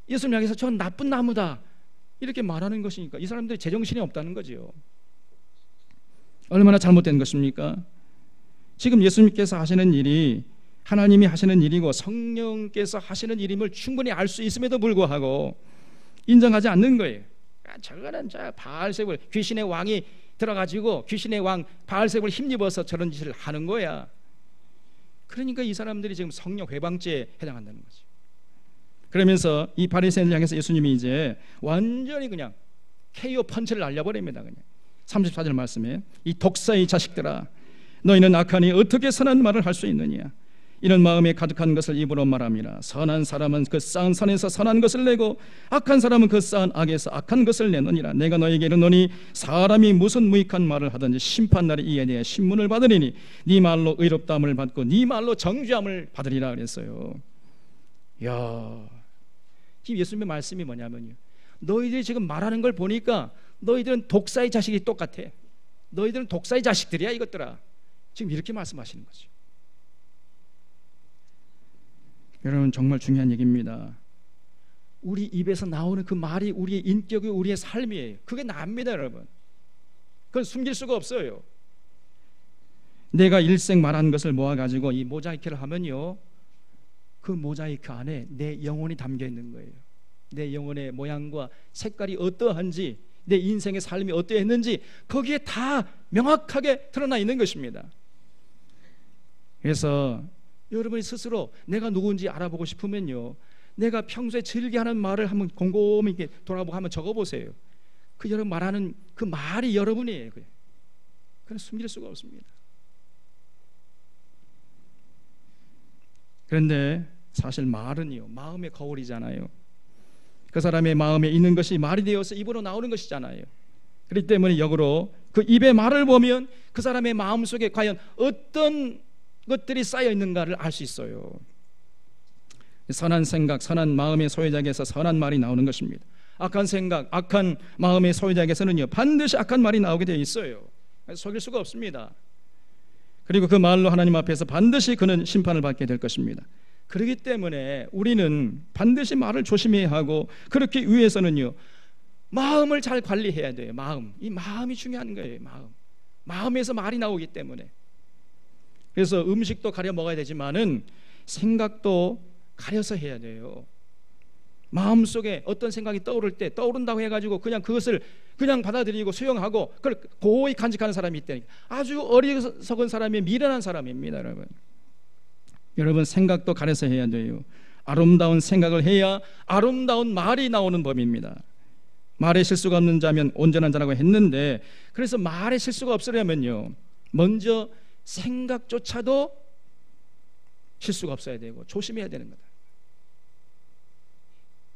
예수님 향해서 전 나쁜 나무다 이렇게 말하는 것이니까 이 사람들이 제정신이 없다는 거지요. 얼마나 잘못된 것입니까? 지금 예수님께서 하시는 일이 하나님이 하시는 일이고 성령께서 하시는 일임을 충분히 알 수 있음에도 불구하고 인정하지 않는 거예요. 저거는 바알세불, 귀신의 왕이 들어가지고 귀신의 왕 바알세불 힘입어서 저런 짓을 하는 거야. 그러니까 이 사람들이 지금 성령 회방죄에 해당한다는 거죠. 그러면서 이 바리새인을 향해서 예수님이 이제 완전히 그냥 KO 펀치를 날려버립니다. 그냥 34절 말씀에 이 독사의 자식들아, 너희는 악하니 어떻게 선한 말을 할 수 있느냐. 이런 마음에 가득한 것을 입으로 말함이라. 선한 사람은 그 쌓은 선에서 선한 것을 내고 악한 사람은 그 쌓은 악에서 악한 것을 내느니라. 내가 너에게 이르노니 사람이 무슨 무익한 말을 하든지 심판날에 이에 대해 신문을 받으리니 네 말로 의롭다함을 받고 네 말로 정죄함을 받으리라 그랬어요. 야, 지금 예수님의 말씀이 뭐냐면요, 너희들이 지금 말하는 걸 보니까 너희들은 독사의 자식이 똑같아. 너희들은 독사의 자식들이야 이것들아. 지금 이렇게 말씀하시는 거죠. 여러분, 정말 중요한 얘기입니다. 우리 입에서 나오는 그 말이 우리의 인격이 우리의 삶이에요. 그게 납니다, 여러분. 그건 숨길 수가 없어요. 내가 일생 말한 것을 모아가지고 이 모자이크를 하면요, 그 모자이크 안에 내 영혼이 담겨 있는 거예요. 내 영혼의 모양과 색깔이 어떠한지, 내 인생의 삶이 어떠했는지 거기에 다 명확하게 드러나 있는 것입니다. 그래서 여러분이 스스로 내가 누구인지 알아보고 싶으면요, 내가 평소에 즐겨하는 말을 한번 곰곰이 이렇게 돌아보고 한번 적어보세요. 그 여러분 말하는 그 말이 여러분이에요. 그건 숨길 수가 없습니다. 그런데 사실 말은요, 마음의 거울이잖아요. 그 사람의 마음에 있는 것이 말이 되어서 입으로 나오는 것이잖아요. 그렇기 때문에 역으로 그 입의 말을 보면 그 사람의 마음 속에 과연 어떤 것들이 쌓여 있는가를 알 수 있어요. 선한 생각, 선한 마음의 소유자에게서 선한 말이 나오는 것입니다. 악한 생각, 악한 마음의 소유자에게서는요, 반드시 악한 말이 나오게 되어 있어요. 속일 수가 없습니다. 그리고 그 말로 하나님 앞에서 반드시 그는 심판을 받게 될 것입니다. 그렇기 때문에 우리는 반드시 말을 조심해야 하고, 그렇기 위해서는요, 마음을 잘 관리해야 돼요. 이 마음이 중요한 거예요. 마음에서 말이 나오기 때문에. 그래서 음식도 가려 먹어야 되지만은 생각도 가려서 해야 돼요. 마음속에 어떤 생각이 떠오를 때 떠오른다고 해가지고 그냥 그것을 그냥 받아들이고 수용하고 그걸 고이 간직하는 사람이 있다니까. 아주 어리석은 사람이 미련한 사람입니다, 여러분. 여러분, 생각도 가려서 해야 돼요. 아름다운 생각을 해야 아름다운 말이 나오는 법입니다. 말에 실수가 없는 자면 온전한 자라고 했는데, 그래서 말에 실수가 없으려면요, 먼저 생각조차도 실수가 없어야 되고 조심해야 되는 거다.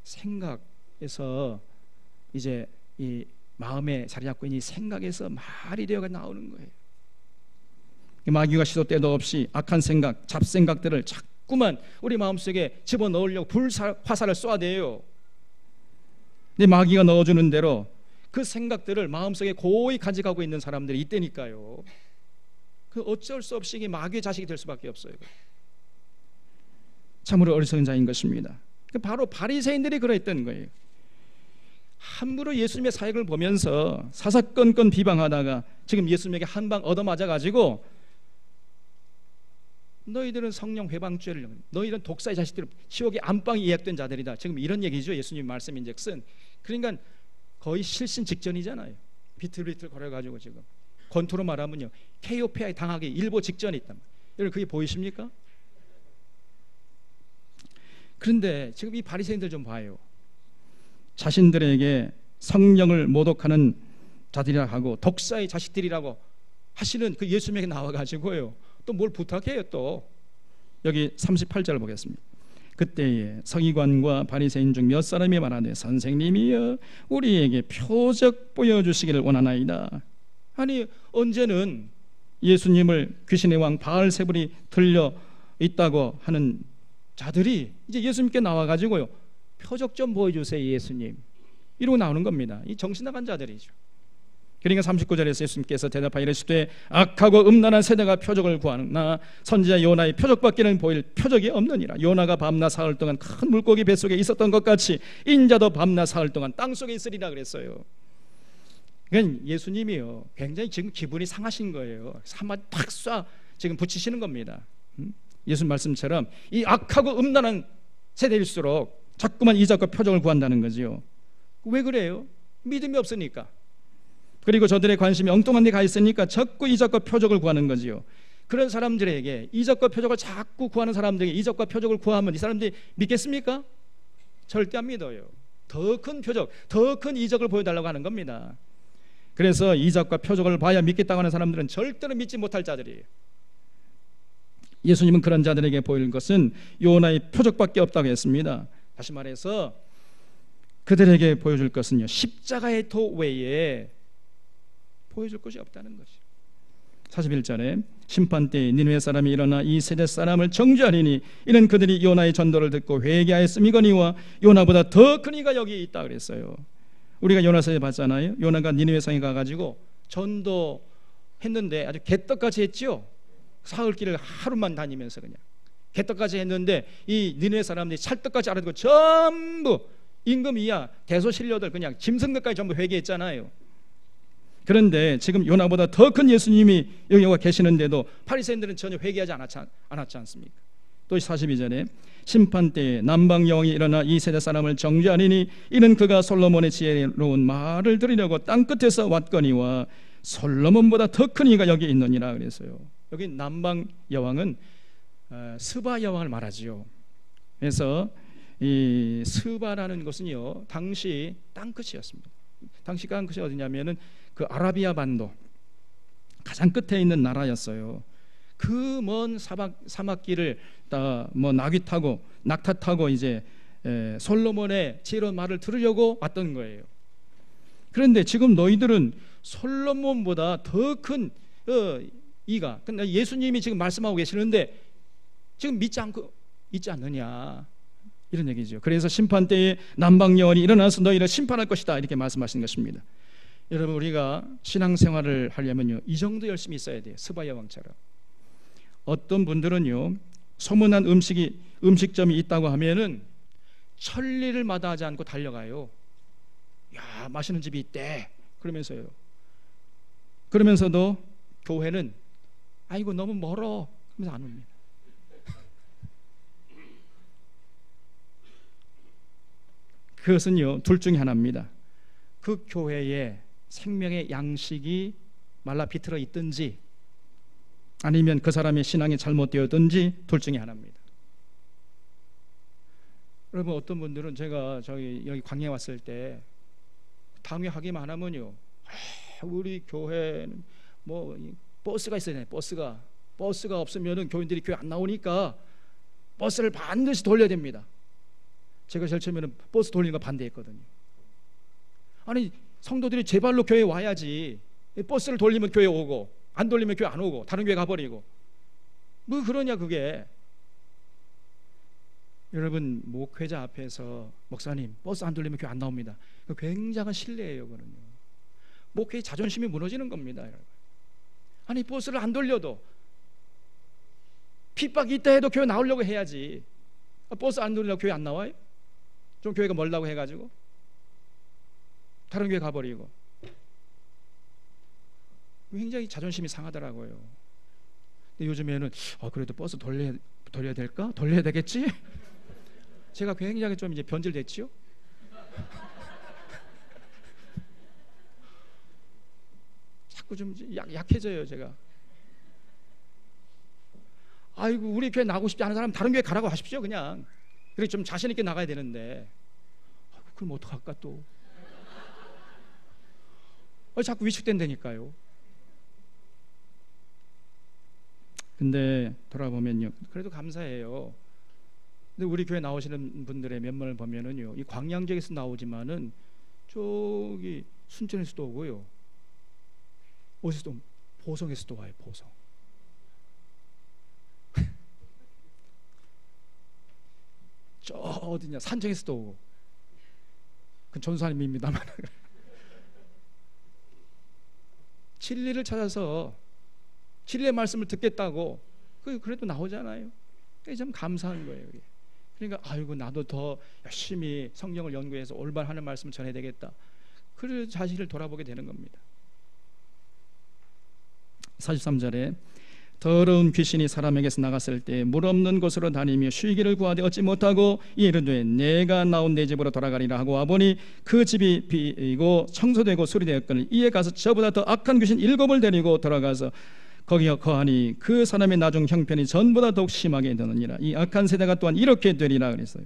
생각에서 이제 이 마음에 자리 잡고 있는 이 생각에서 말이 되어가 나오는 거예요. 마귀가 시도 때도 없이 악한 생각, 잡생각들을 자꾸 자꾸만 우리 마음속에 집어넣으려고 화살을 쏴대요. 내 마귀가 넣어주는 대로 그 생각들을 마음속에 고이 간직하고 있는 사람들이 있다니까요. 그 어쩔 수 없이 이게 마귀의 자식이 될 수밖에 없어요. 참으로 어리석은 자인 것입니다. 바로 바리새인들이 그랬던 거예요. 함부로 예수님의 사역을 보면서 사사건건 비방하다가 지금 예수님에게 한 방 얻어맞아가지고 너희들은 성령 회방죄를, 너희들은 독사의 자식들, 지옥의 안방이 예약된 자들이다. 지금 이런 얘기죠. 예수님 말씀인즉슨. 그러니까 거의 실신 직전이잖아요. 비틀비틀 거려가지고 지금 권투로 말하면요, KOPI 당하기 일보 직전에 있단 말이에요. 여러분 그게 보이십니까? 그런데 지금 이 바리새인들 좀 봐요. 자신들에게 성령을 모독하는 자들이라 하고 독사의 자식들이라고 하시는 그 예수님에게 나와가지고요, 또 뭘 부탁해요. 또 여기 38절 보겠습니다. 그때에 서기관과 바리새인 중 몇 사람이 말하되 선생님이여 우리에게 표적 보여주시기를 원하나이다. 아니 언제는 예수님을 귀신의 왕 바알세불이 들려 있다고 하는 자들이 이제 예수님께 나와가지고요, 표적 좀 보여주세요 예수님, 이러고 나오는 겁니다. 이 정신 나간 자들이죠. 그러니까 39절에서 예수님께서 대답하여 이르시되 악하고 음란한 세대가 표적을 구하나 선지자 요나의 표적밖에는 보일 표적이 없느니라. 요나가 밤낮 사흘 동안 큰 물고기 뱃속에 있었던 것 같이 인자도 밤낮 사흘 동안 땅속에 있으리라 그랬어요. 그러니까 예수님이요 굉장히 지금 기분이 상하신 거예요. 한마디 탁 쏴 지금 붙이시는 겁니다. 예수님 말씀처럼 이 악하고 음란한 세대일수록 자꾸만 이적과 표적을 구한다는 거지요. 왜 그래요? 믿음이 없으니까. 그리고 저들의 관심이 엉뚱한 데 가 있으니까 자꾸 이적과 표적을 구하는 거지요. 그런 사람들에게 이적과 표적을 자꾸 구하는 사람들에게 이적과 표적을 구하면 이 사람들이 믿겠습니까? 절대 안 믿어요. 더 큰 표적, 더 큰 이적을 보여달라고 하는 겁니다. 그래서 이적과 표적을 봐야 믿겠다고 하는 사람들은 절대로 믿지 못할 자들이에요. 예수님은 그런 자들에게 보일 것은 요나의 표적밖에 없다고 했습니다. 다시 말해서 그들에게 보여줄 것은요, 십자가의 도 외에 보여줄 것이 없다는 것이죠. 41절에 심판때에 니느웨 사람이 일어나 이 세대 사람을 정죄하리니 이는 그들이 요나의 전도를 듣고 회개하였음이거니와 요나보다 더 큰 이가 여기 있다 그랬어요. 우리가 요나서에 봤잖아요. 요나가 니느웨 성에 가가지고 전도했는데 아주 개떡같이 했죠. 사흘길을 하루만 다니면서 그냥 개떡같이 했는데 이 니느웨 사람들이 찰떡같이 알아듣고 전부 임금 이하 대소신료들 그냥 짐승들까지 전부 회개했잖아요. 그런데 지금 요나보다 더 큰 예수님이 여기 와 계시는데도 바리새인들은 전혀 회개하지 않았지 않습니까? 또 42절에 심판때에 남방 여왕이 일어나 이 세대 사람을 정죄하리니 이는 그가 솔로몬의 지혜로운 말을 들으려고 땅끝에서 왔거니와 솔로몬보다 더 큰 이가 여기 있느니라 그랬어요. 여기 남방 여왕은 스바 여왕을 말하지요. 그래서 이 스바라는 것은요 당시 땅끝이었습니다. 당시 땅끝이 어디냐면은 그 아라비아 반도 가장 끝에 있는 나라였어요. 그 먼 사막길을 뭐 나귀 타고 낙타 타고 이제 솔로몬의 지혜로운 말을 들으려고 왔던 거예요. 그런데 지금 너희들은 솔로몬보다 더 큰 이가, 근데 예수님이 지금 말씀하고 계시는데 지금 믿지 않느냐 이런 얘기죠. 그래서 심판 때에 남방 여왕이 일어나서 너희를 심판할 것이다 이렇게 말씀하신 것입니다. 여러분 우리가 신앙생활을 하려면요 이 정도 열심히 있어야 돼요. 스바 여왕처럼. 어떤 분들은요 소문난 음식점이 있다고 하면은 천리를 마다하지 않고 달려가요. 야 맛있는 집이 있대 그러면서요. 그러면서도 교회는 아이고 너무 멀어 그러면서 안 옵니다. 그것은요 둘 중에 하나입니다. 그 교회에 생명의 양식이 말라 비틀어 있든지 아니면 그 사람의 신앙이 잘못되었든지 둘 중에 하나입니다. 여러분 어떤 분들은 제가 여기 광야에 왔을 때 당회하기만 하면요 우리 교회는 뭐 버스가 있어야 돼. 버스가 없으면은 교인들이 교회 안 나오니까 버스를 반드시 돌려야 됩니다. 제가 제일 처음에는 버스 돌리는 거 반대했거든요. 아니 성도들이 제발로 교회에 와야지 버스를 돌리면 교회 오고 안 돌리면 교회 안 오고 다른 교회 가버리고 뭐 그러냐 그게. 여러분, 목회자 앞에서 목사님 버스 안 돌리면 교회 안 나옵니다. 굉장한 신뢰예요. 그거는요. 목회의 자존심이 무너지는 겁니다. 여러분. 아니, 버스를 안 돌려도 핍박이 있다 해도 교회 나오려고 해야지. 버스 안 돌리려고 교회 안 나와요? 좀 교회가 멀다고 해가지고 다른 교회 가버리고. 굉장히 자존심이 상하더라고요. 근데 요즘에는 그래도 버스 돌려야 될까? 돌려야 되겠지? 제가 굉장히 좀 이제 변질됐지요? 자꾸 좀 약해져요, 제가. 아이고, 우리 교회 나가고 싶지 않은 사람 다른 교회 가라고 하십시오, 그냥. 그래 좀 자신 있게 나가야 되는데. 아이고, 그럼 어떡할까 또? 자꾸 위축된다니까요. 근데 돌아보면요, 그래도 감사해요. 근데 우리 교회 나오시는 분들의 면면을 보면은요, 이 광양 지역에서 나오지만은 저기 순천에서도 오고요, 어디서도, 보성에서도 와요. 보성. 저 어디냐, 산청에서도 오고. 그건 전수하님입니다만. 진리를 찾아서 진리의 말씀을 듣겠다고 그래도 나오잖아요. 그게 참 감사한 거예요. 그러니까 아이고, 나도 더 열심히 성경을 연구해서 올바른 말씀을 전해야 되겠다. 그 자신을 돌아보게 되는 겁니다. 43절에 더러운 귀신이 사람에게서 나갔을 때 물 없는 곳으로 다니며 쉬기를 구하되 얻지 못하고 이르되 내가 나온 내 집으로 돌아가리라 하고 와보니 그 집이 비고 청소되고 수리되었거늘 이에 가서 저보다 더 악한 귀신 7을 데리고 들어가서 거기에 거하니 그 사람의 나중 형편이 전보다 더욱 심하게 되느니라. 이 악한 세대가 또한 이렇게 되리라 그랬어요.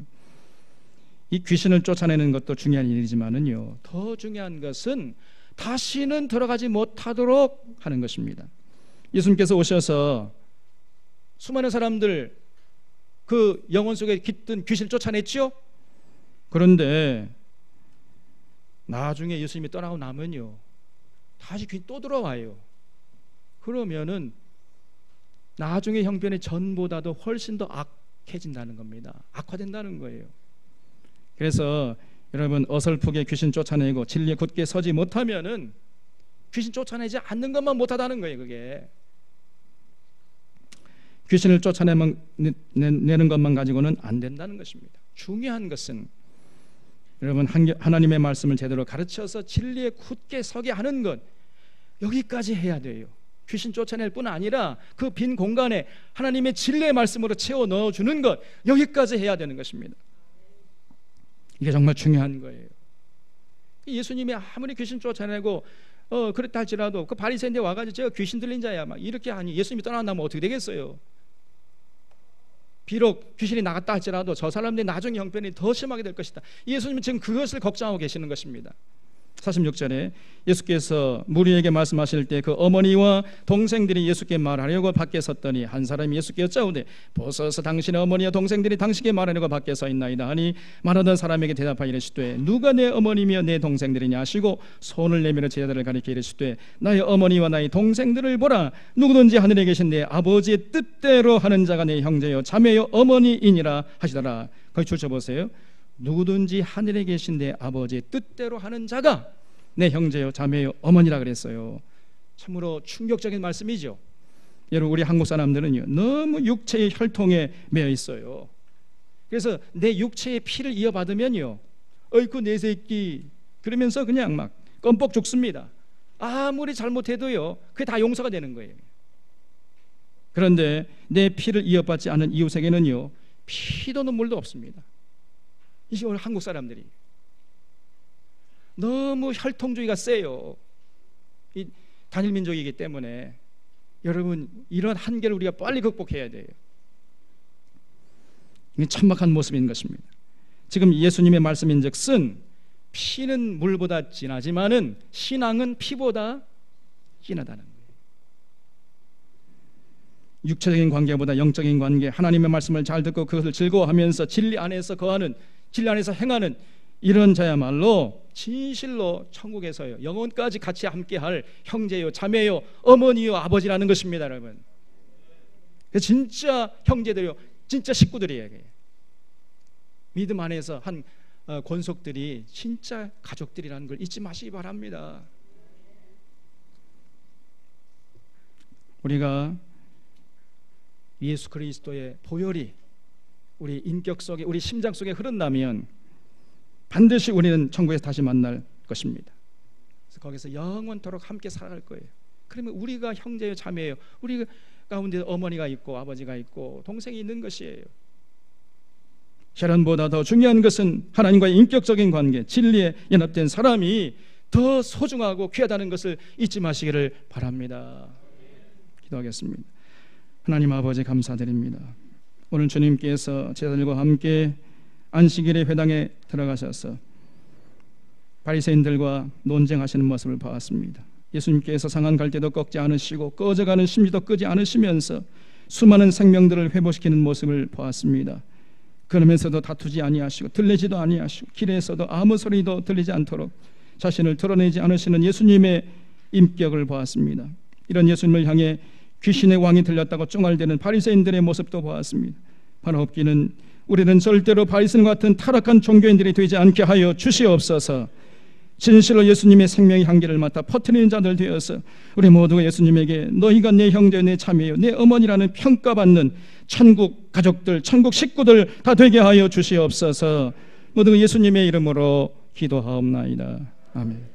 이 귀신을 쫓아내는 것도 중요한 일이지만은요, 더 중요한 것은 다시는 들어가지 못하도록 하는 것입니다. 예수님께서 오셔서 수많은 사람들 그 영혼 속에 깃든 귀신을 쫓아냈죠. 그런데 나중에 예수님이 떠나고 나면요, 다시 귀신 또 들어와요. 그러면은 나중에 형편이 전보다도 훨씬 더 악해진다는 겁니다. 악화된다는 거예요. 그래서 여러분, 어설프게 귀신 쫓아내고 진리에 굳게 서지 못하면은 귀신 쫓아내지 않는 것만 못하다는 거예요. 그게 귀신을 쫓아내는 것만 가지고는 안 된다는 것입니다. 중요한 것은 여러분, 하나님의 말씀을 제대로 가르쳐서 진리에 굳게 서게 하는 것, 여기까지 해야 돼요. 귀신 쫓아낼 뿐 아니라 그 빈 공간에 하나님의 진리의 말씀으로 채워 넣어주는 것, 여기까지 해야 되는 것입니다. 이게 정말 중요한 거예요. 예수님이 아무리 귀신 쫓아내고 그랬다 할지라도 그 바리새인데 와가지고 제가 귀신 들린 자야 막 이렇게 하니 예수님이 떠나면 어떻게 되겠어요? 비록 귀신이 나갔다 할지라도 저 사람들이 나중에 형편이 더 심하게 될 것이다. 예수님은 지금 그것을 걱정하고 계시는 것입니다. 46절에 예수께서 무리에게 말씀하실 때 그 어머니와 동생들이 예수께 말하려고 밖에 섰더니 한 사람이 예수께 여짜오되 보소서 당신의 어머니와 동생들이 당신께 말하려고 밖에 서 있나이다 하니 말하던 사람에게 대답하여 이르시되 누가 내 어머니며 내 동생들이냐 하시고 손을 내밀어 제자들을 가리켜 이르시되 나의 어머니와 나의 동생들을 보라. 누구든지 하늘에 계신 내 아버지의 뜻대로 하는 자가 내 형제요 자매요 어머니이니라 하시더라. 거기 줄 쳐보세요. 누구든지 하늘에 계신 내 아버지의 뜻대로 하는 자가 내 형제요 자매요 어머니라 그랬어요. 참으로 충격적인 말씀이죠. 여러분, 우리 한국 사람들은요, 너무 육체의 혈통에 매여 있어요. 그래서 내 육체의 피를 이어받으면요, 어이쿠 내 새끼 그러면서 그냥 막 껌뻑 죽습니다. 아무리 잘못해도요, 그게 다 용서가 되는 거예요. 그런데 내 피를 이어받지 않은 이웃에게는요, 피도 눈물도 없습니다. 이게 오늘 한국 사람들이 너무 혈통주의가 세요. 이 단일 민족이기 때문에 여러분, 이런 한계를 우리가 빨리 극복해야 돼요. 이게 천박한 모습인 것입니다. 지금 예수님의 말씀인즉슨 피는 물보다 진하지만은 신앙은 피보다 진하다는 거예요. 육체적인 관계보다 영적인 관계, 하나님의 말씀을 잘 듣고 그것을 즐거워하면서 진리 안에서 거하는, 진리 안에서 행하는 이런 자야말로 진실로 천국에서요 영원까지 같이 함께할 형제요 자매요 어머니요 아버지라는 것입니다. 여러분, 진짜 형제들이요, 진짜 식구들이에요. 믿음 안에서 한 권속들이 진짜 가족들이라는 걸 잊지 마시기 바랍니다. 우리가 예수 그리스도의 보혈이 우리 인격 속에, 우리 심장 속에 흐른다면 반드시 우리는 천국에서 다시 만날 것입니다. 그래서 거기서 영원토록 함께 살아갈 거예요. 그러면 우리가 형제요 자매예요. 우리 가운데 어머니가 있고 아버지가 있고 동생이 있는 것이에요. 혈연보다 더 중요한 것은 하나님과의 인격적인 관계, 진리에 연합된 사람이 더 소중하고 귀하다는 것을 잊지 마시기를 바랍니다. 기도하겠습니다. 하나님 아버지 감사드립니다. 오늘 주님께서 제자들과 함께 안식일의 회당에 들어가셔서 바리새인들과 논쟁하시는 모습을 보았습니다. 예수님께서 상한 갈대도 꺾지 않으시고 꺼져가는 심지도 끄지 않으시면서 수많은 생명들을 회복시키는 모습을 보았습니다. 그러면서도 다투지 아니하시고 들리지도 아니하시고 길에서도 아무 소리도 들리지 않도록 자신을 드러내지 않으시는 예수님의 인격을 보았습니다. 이런 예수님을 향해 귀신의 왕이 들렸다고 쫑알대는 바리새인들의 모습도 보았습니다. 바라옵기는 우리는 절대로 바리새인 같은 타락한 종교인들이 되지 않게 하여 주시옵소서. 진실로 예수님의 생명의 향기를 맡아 퍼뜨리는 자들 되어서 우리 모두가 예수님에게 너희가 내 형제, 내 자매요, 내 어머니라는 평가받는 천국 가족들, 천국 식구들 다 되게 하여 주시옵소서. 모두가 예수님의 이름으로 기도하옵나이다. 아멘.